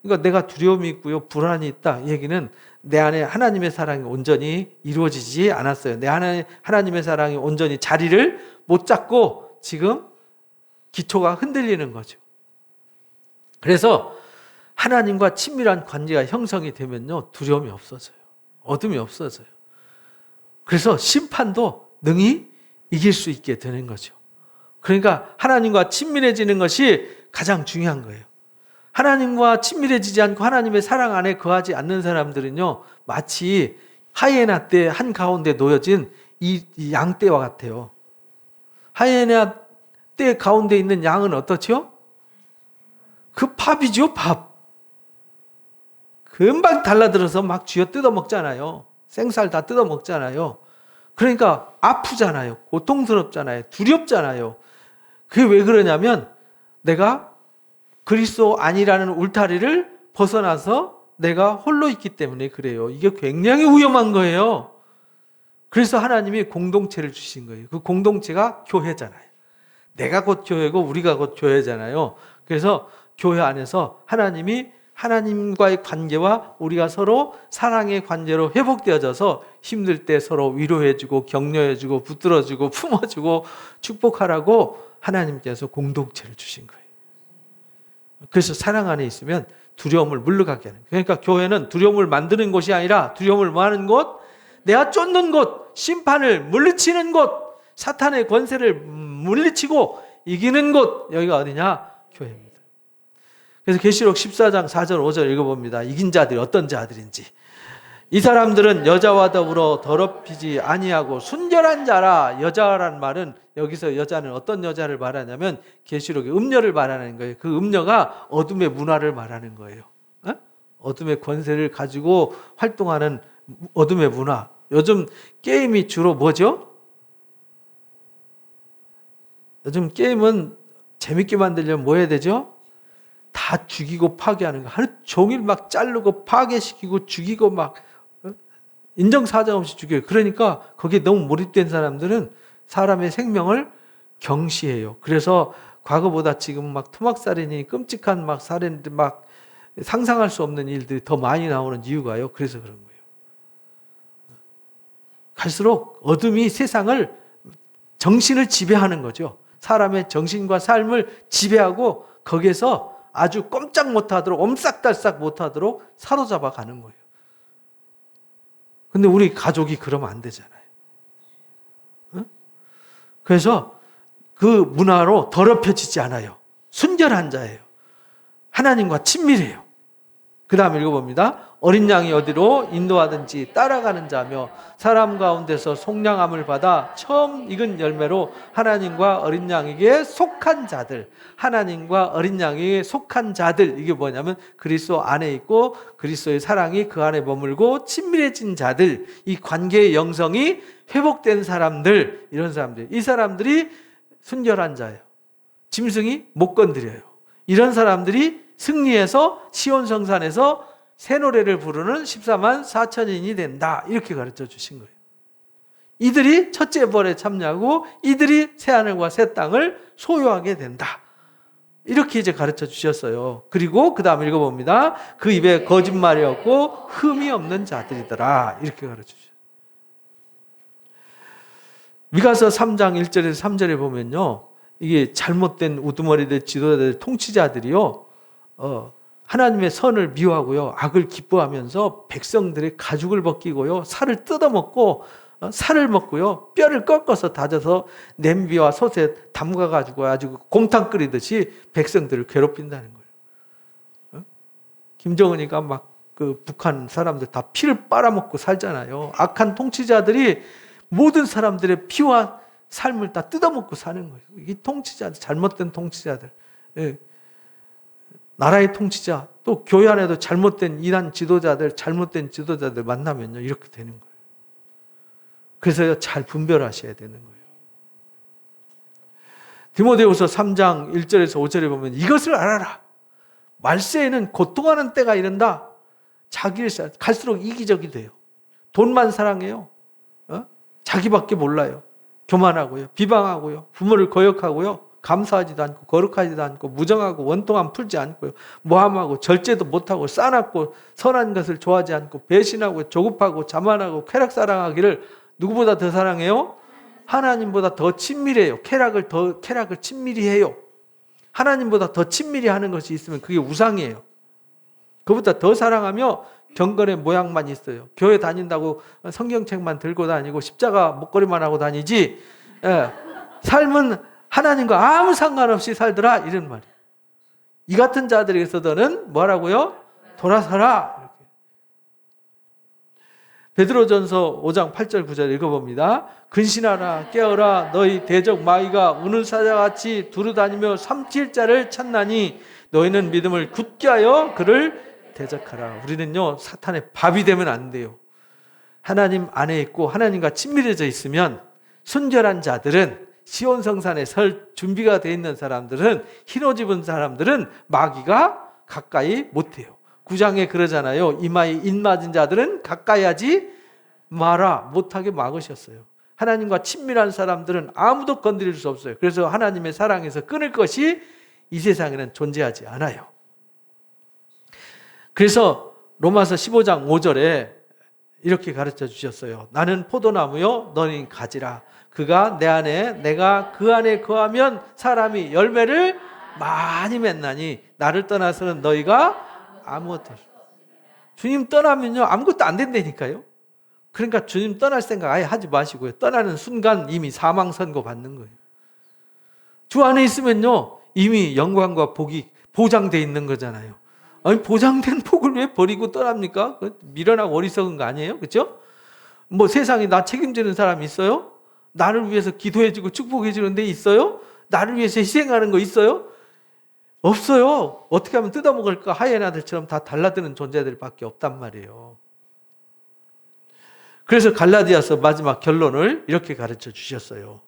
그러니까 내가 두려움이 있고요, 불안이 있다. 이 얘기는 내 안에 하나님의 사랑이 온전히 이루어지지 않았어요. 내 안에 하나님의 사랑이 온전히 자리를 못 잡고 지금 기초가 흔들리는 거죠. 그래서 하나님과 친밀한 관계가 형성이 되면요, 두려움이 없어져요. 어둠이 없어져요. 그래서 심판도 능히 이길 수 있게 되는 거죠. 그러니까 하나님과 친밀해지는 것이 가장 중요한 거예요. 하나님과 친밀해지지 않고 하나님의 사랑 안에 거하지 않는 사람들은요, 마치 하이에나 떼 한가운데 놓여진 이 양떼와 같아요. 하이에나 떼 가운데 있는 양은 어떻죠? 그 밥이죠, 밥. 금방 달라들어서 막 쥐어 뜯어 먹잖아요. 생살 다 뜯어 먹잖아요. 그러니까 아프잖아요. 고통스럽잖아요. 두렵잖아요. 그게 왜 그러냐면 내가 그리스도 아니라는 울타리를 벗어나서 내가 홀로 있기 때문에 그래요. 이게 굉장히 위험한 거예요. 그래서 하나님이 공동체를 주신 거예요. 그 공동체가 교회잖아요. 내가 곧 교회고 우리가 곧 교회잖아요. 그래서 교회 안에서 하나님이 하나님과의 관계와 우리가 서로 사랑의 관계로 회복되어져서 힘들 때 서로 위로해주고 격려해주고 붙들어주고 품어주고 축복하라고 하나님께서 공동체를 주신 거예요. 그래서 사랑 안에 있으면 두려움을 물러가게 하는 거예요. 그러니까 교회는 두려움을 만드는 곳이 아니라 두려움을 뭐하는 곳? 내가 쫓는 곳, 심판을 물리치는 곳, 사탄의 권세를 물리치고 이기는 곳, 여기가 어디냐? 교회입니다. 그래서 계시록 14장 4절 5절 읽어봅니다. 이긴 자들이 어떤 자들인지. 이 사람들은 여자와 더불어 더럽히지 아니하고 순결한 자라. 여자란 말은 여기서 여자는 어떤 여자를 말하냐면 계시록의 음녀를 말하는 거예요. 그 음녀가 어둠의 문화를 말하는 거예요. 어둠의 권세를 가지고 활동하는 어둠의 문화. 요즘 게임이 주로 뭐죠? 요즘 게임은 재밌게 만들려면 뭐 해야 되죠? 다 죽이고 파괴하는 거. 하루 종일 막 자르고 파괴시키고 죽이고 막 인정사정 없이 죽여요. 그러니까 거기에 너무 몰입된 사람들은 사람의 생명을 경시해요. 그래서 과거보다 지금 막 토막살인이 끔찍한 막 살인들 막 상상할 수 없는 일들이 더 많이 나오는 이유가요. 그래서 그런 거예요. 갈수록 어둠이 세상을 정신을 지배하는 거죠. 사람의 정신과 삶을 지배하고 거기에서 아주 꼼짝 못하도록 옴싹달싹 못하도록 사로잡아 가는 거예요. 근데 우리 가족이 그러면 안 되잖아요. 그래서 그 문화로 더럽혀지지 않아요. 순결한 자예요. 하나님과 친밀해요. 그 다음 읽어봅니다. 어린 양이 어디로 인도하든지 따라가는 자며 사람 가운데서 속량함을 받아 처음 익은 열매로 하나님과 어린 양에게 속한 자들, 하나님과 어린 양에게 속한 자들, 이게 뭐냐면 그리스도 안에 있고 그리스도의 사랑이 그 안에 머물고 친밀해진 자들, 이 관계의 영성이 회복된 사람들, 이런 사람들, 이 사람들이 순결한 자예요. 짐승이 못 건드려요. 이런 사람들이 승리해서 시온 성산에서 새 노래를 부르는 14만 4천인이 된다. 이렇게 가르쳐 주신 거예요. 이들이 첫째 벌에 참여하고 이들이 새하늘과 새 땅을 소유하게 된다. 이렇게 이제 가르쳐 주셨어요. 그리고 그 다음 읽어봅니다. 그 입에 거짓말이 없고 흠이 없는 자들이더라. 이렇게 가르쳐 주셨어요. 미가서 3장 1절에서 3절에 보면요. 이게 잘못된 우두머리들, 지도자들, 통치자들이요. 하나님의 선을 미워하고요. 악을 기뻐하면서 백성들의 가죽을 벗기고요. 살을 뜯어먹고 살을 먹고요. 뼈를 꺾어서 다져서 냄비와 솥에 담가가지고 아주 곰탕 끓이듯이 백성들을 괴롭힌다는 거예요. 김정은이가 막 그 북한 사람들 다 피를 빨아먹고 살잖아요. 악한 통치자들이 모든 사람들의 피와 삶을 다 뜯어먹고 사는 거예요. 이 통치자들, 잘못된 통치자들. 예. 나라의 통치자, 또 교회 안에도 잘못된 이단 지도자들, 잘못된 지도자들 만나면요, 이렇게 되는 거예요. 그래서 잘 분별하셔야 되는 거예요. 디모데후서 3장 1절에서 5절에 보면 이것을 알아라. 말세에는 고통하는 때가 이른다. 자기를 갈수록 이기적이 돼요. 돈만 사랑해요. 자기밖에 몰라요. 교만하고요. 비방하고요. 부모를 거역하고요. 감사하지도 않고 거룩하지도 않고 무정하고 원통함 풀지 않고요. 모함하고 절제도 못하고 싸납고 선한 것을 좋아하지 않고 배신하고 조급하고 자만하고 쾌락사랑하기를 누구보다 더 사랑해요? 하나님보다 더 친밀해요. 쾌락을 친밀히 해요. 하나님보다 더 친밀히 하는 것이 있으면 그게 우상이에요. 그보다 더 사랑하며 경건의 모양만 있어요. 교회 다닌다고 성경책만 들고 다니고 십자가 목걸이만 하고 다니지, 삶은 하나님과 아무 상관없이 살더라, 이런 말이에요. 이 같은 자들에게서 너는 뭐라고요? 돌아서라. 이렇게. 베드로전서 5장 8절 9절 읽어봅니다. 근신하라 깨어라 너희 대적 마귀가 우는 사자같이 두루다니며 삼킬 자를 찾나니 너희는 믿음을 굳게 하여 그를 대적하라. 우리는요, 사탄의 밥이 되면 안 돼요. 하나님 안에 있고 하나님과 친밀해져 있으면 순결한 자들은, 시온 성산에 설 준비가 되어 있는 사람들은, 흰 옷 입은 사람들은 마귀가 가까이 못해요. 9장에 그러잖아요. 이마에 인 맞은 자들은 가까이 하지 마라. 못하게 막으셨어요. 하나님과 친밀한 사람들은 아무도 건드릴 수 없어요. 그래서 하나님의 사랑에서 끊을 것이 이 세상에는 존재하지 않아요. 그래서 로마서 15장 5절에 이렇게 가르쳐 주셨어요. 나는 포도나무요 너는 가지라. 그가 내 안에 내가 그 안에 거하면 사람이 열매를 많이 맺나니 나를 떠나서는 너희가 아무것도. 주님 떠나면요 아무것도 안 된다니까요. 그러니까 주님 떠날 생각 아예 하지 마시고요. 떠나는 순간 이미 사망 선고 받는 거예요. 주 안에 있으면요 이미 영광과 복이 보장돼 있는 거잖아요. 아니, 보장된 복을 왜 버리고 떠납니까? 미련하고 어리석은 거 아니에요? 그렇죠? 뭐 세상에 나 책임지는 사람이 있어요? 나를 위해서 기도해주고 축복해주는 데 있어요? 나를 위해서 희생하는 거 있어요? 없어요. 어떻게 하면 뜯어먹을까? 하이에나들처럼 다 달라드는 존재들밖에 없단 말이에요. 그래서 갈라디아서 마지막 결론을 이렇게 가르쳐 주셨어요.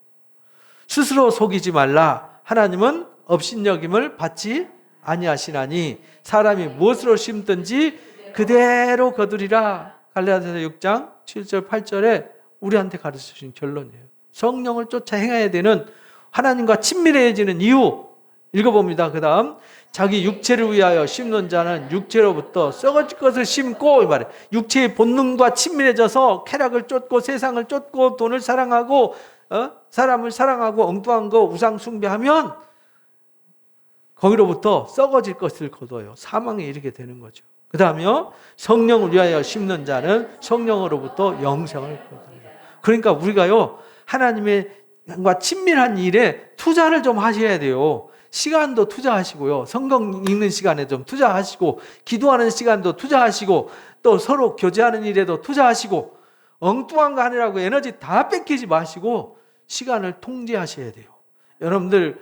스스로 속이지 말라. 하나님은 업신여김을 받지 아니하시나니 사람이 무엇으로 심든지 그대로 거두리라. 갈라디아서 6장 7절 8절에 우리한테 가르쳐 주신 결론이에요. 성령을 쫓아 행해야 되는, 하나님과 친밀해지는 이유 읽어봅니다. 그 다음, 자기 육체를 위하여 심는 자는 육체로부터 썩어질 것을 심고, 이 말이에요. 육체의 본능과 친밀해져서 쾌락을 쫓고 세상을 쫓고 돈을 사랑하고 사람을 사랑하고 엉뚱한 거 우상 숭배하면 거기로부터 썩어질 것을 거둬요. 사망에 이르게 되는 거죠. 그 다음에요, 성령을 위하여 심는 자는 성령으로부터 영생을 거두리라. 그러니까 우리가요, 하나님과 친밀한 일에 투자를 좀 하셔야 돼요. 시간도 투자하시고요. 성경 읽는 시간에 좀 투자하시고, 기도하는 시간도 투자하시고, 또 서로 교제하는 일에도 투자하시고, 엉뚱한 거 하느라고 에너지 다 뺏기지 마시고 시간을 통제하셔야 돼요. 여러분들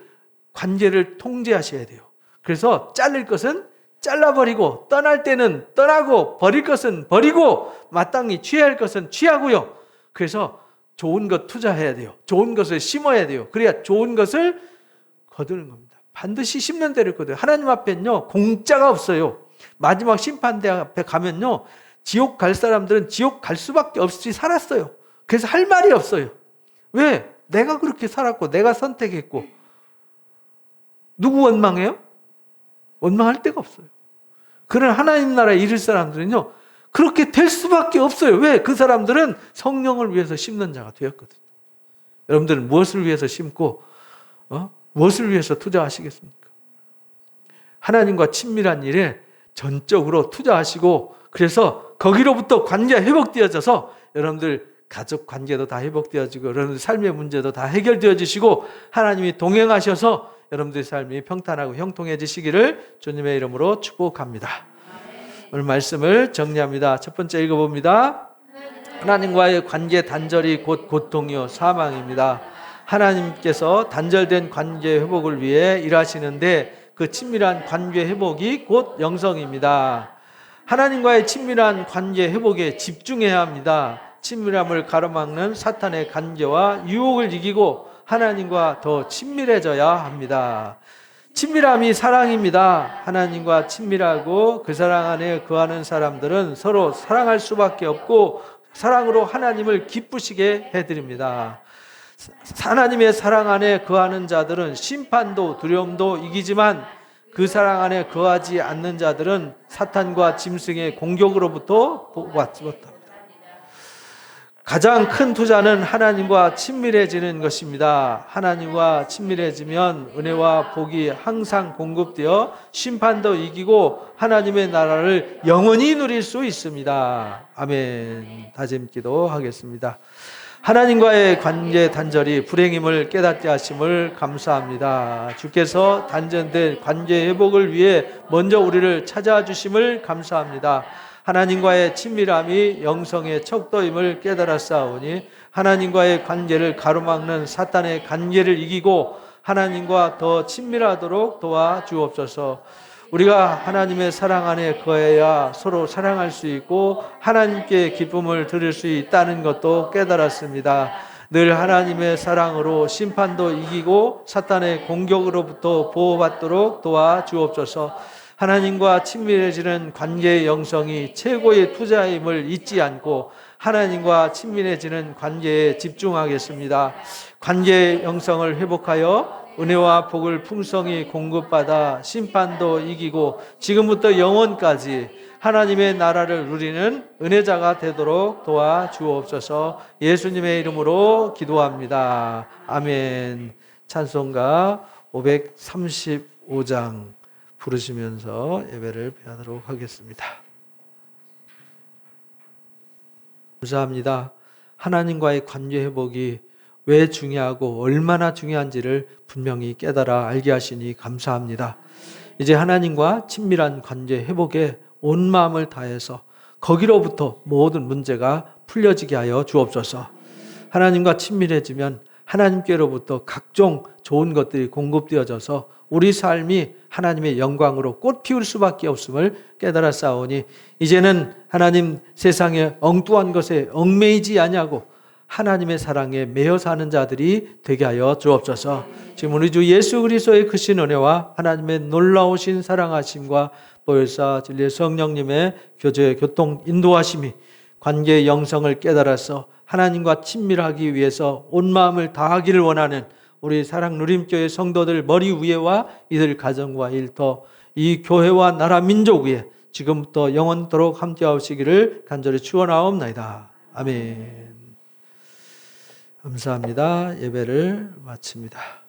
관계를 통제하셔야 돼요. 그래서 잘릴 것은 잘라버리고, 떠날 때는 떠나고, 버릴 것은 버리고, 마땅히 취해야 할 것은 취하고요. 그래서 좋은 것 투자해야 돼요. 좋은 것을 심어야 돼요. 그래야 좋은 것을 거두는 겁니다. 반드시 심는 대로 거둬요. 하나님 앞에는요, 공짜가 없어요. 마지막 심판대 앞에 가면요, 지옥 갈 사람들은 지옥 갈 수밖에 없이 살았어요. 그래서 할 말이 없어요. 왜? 내가 그렇게 살았고 내가 선택했고. 누구 원망해요? 원망할 데가 없어요. 그런 하나님 나라에 이를 사람들은요, 그렇게 될 수밖에 없어요. 왜? 그 사람들은 성령을 위해서 심는 자가 되었거든요. 여러분들은 무엇을 위해서 심고 무엇을 위해서 투자하시겠습니까? 하나님과 친밀한 일에 전적으로 투자하시고, 그래서 거기로부터 관계가 회복되어져서 여러분들 가족 관계도 다 회복되어지고, 여러분들 삶의 문제도 다 해결되어지시고, 하나님이 동행하셔서 여러분들의 삶이 평탄하고 형통해지시기를 주님의 이름으로 축복합니다. 오늘 말씀을 정리합니다. 첫 번째 읽어봅니다. 하나님과의 관계 단절이 곧 고통이요 사망입니다. 하나님께서 단절된 관계 회복을 위해 일하시는데 그 친밀한 관계 회복이 곧 영성입니다. 하나님과의 친밀한 관계 회복에 집중해야 합니다. 친밀함을 가로막는 사탄의 관계와 유혹을 이기고 하나님과 더 친밀해져야 합니다. 친밀함이 사랑입니다. 하나님과 친밀하고 그 사랑 안에 거하는 사람들은 서로 사랑할 수밖에 없고 사랑으로 하나님을 기쁘시게 해드립니다. 하나님의 사랑 안에 거하는 자들은 심판도 두려움도 이기지만 그 사랑 안에 거하지 않는 자들은 사탄과 짐승의 공격으로부터 보호받지 못합니다. 가장 큰 투자는 하나님과 친밀해지는 것입니다. 하나님과 친밀해지면 은혜와 복이 항상 공급되어 심판도 이기고 하나님의 나라를 영원히 누릴 수 있습니다. 아멘. 다짐기도 하겠습니다. 하나님과의 관계 단절이 불행임을 깨닫게 하심을 감사합니다. 주께서 단절된 관계 회복을 위해 먼저 우리를 찾아주심을 감사합니다. 하나님과의 친밀함이 영성의 척도임을 깨달았사오니 하나님과의 관계를 가로막는 사탄의 관계를 이기고 하나님과 더 친밀하도록 도와주옵소서. 우리가 하나님의 사랑 안에 거해야 서로 사랑할 수 있고 하나님께 기쁨을 드릴 수 있다는 것도 깨달았습니다. 늘 하나님의 사랑으로 심판도 이기고 사탄의 공격으로부터 보호받도록 도와주옵소서. 하나님과 친밀해지는 관계의 영성이 최고의 투자임을 잊지 않고 하나님과 친밀해지는 관계에 집중하겠습니다. 관계의 영성을 회복하여 은혜와 복을 풍성히 공급받아 심판도 이기고 지금부터 영원까지 하나님의 나라를 누리는 은혜자가 되도록 도와주옵소서. 예수님의 이름으로 기도합니다. 아멘. 찬송가 535장 부르시면서 예배를 배하도록 하겠습니다. 감사합니다. 하나님과의 관계 회복이 왜 중요하고 얼마나 중요한지를 분명히 깨달아 알게 하시니 감사합니다. 이제 하나님과 친밀한 관계 회복에 온 마음을 다해서 거기로부터 모든 문제가 풀려지게 하여 주옵소서. 하나님과 친밀해지면 하나님께로부터 각종 좋은 것들이 공급되어져서 우리 삶이 하나님의 영광으로 꽃 피울 수밖에 없음을 깨달아 싸우니 이제는 하나님 세상의 엉뚱한 것에 얽매이지 아니하고 하나님의 사랑에 매여 사는 자들이 되게 하여 주옵소서. 지금 우리 주 예수 그리스도의 크신 은혜와 하나님의 놀라우신 사랑하심과 보혈사 진리의 성령님의 교제 교통 인도하심이 관계의 영성을 깨달아서 하나님과 친밀하기 위해서 온 마음을 다하기를 원하는 우리 사랑 누림교회 성도들 머리 위에와 이들 가정과 일터 이 교회와 나라 민족 위에 지금부터 영원토록 함께하시기를 간절히 축원하옵나이다. 아멘. 감사합니다. 예배를 마칩니다.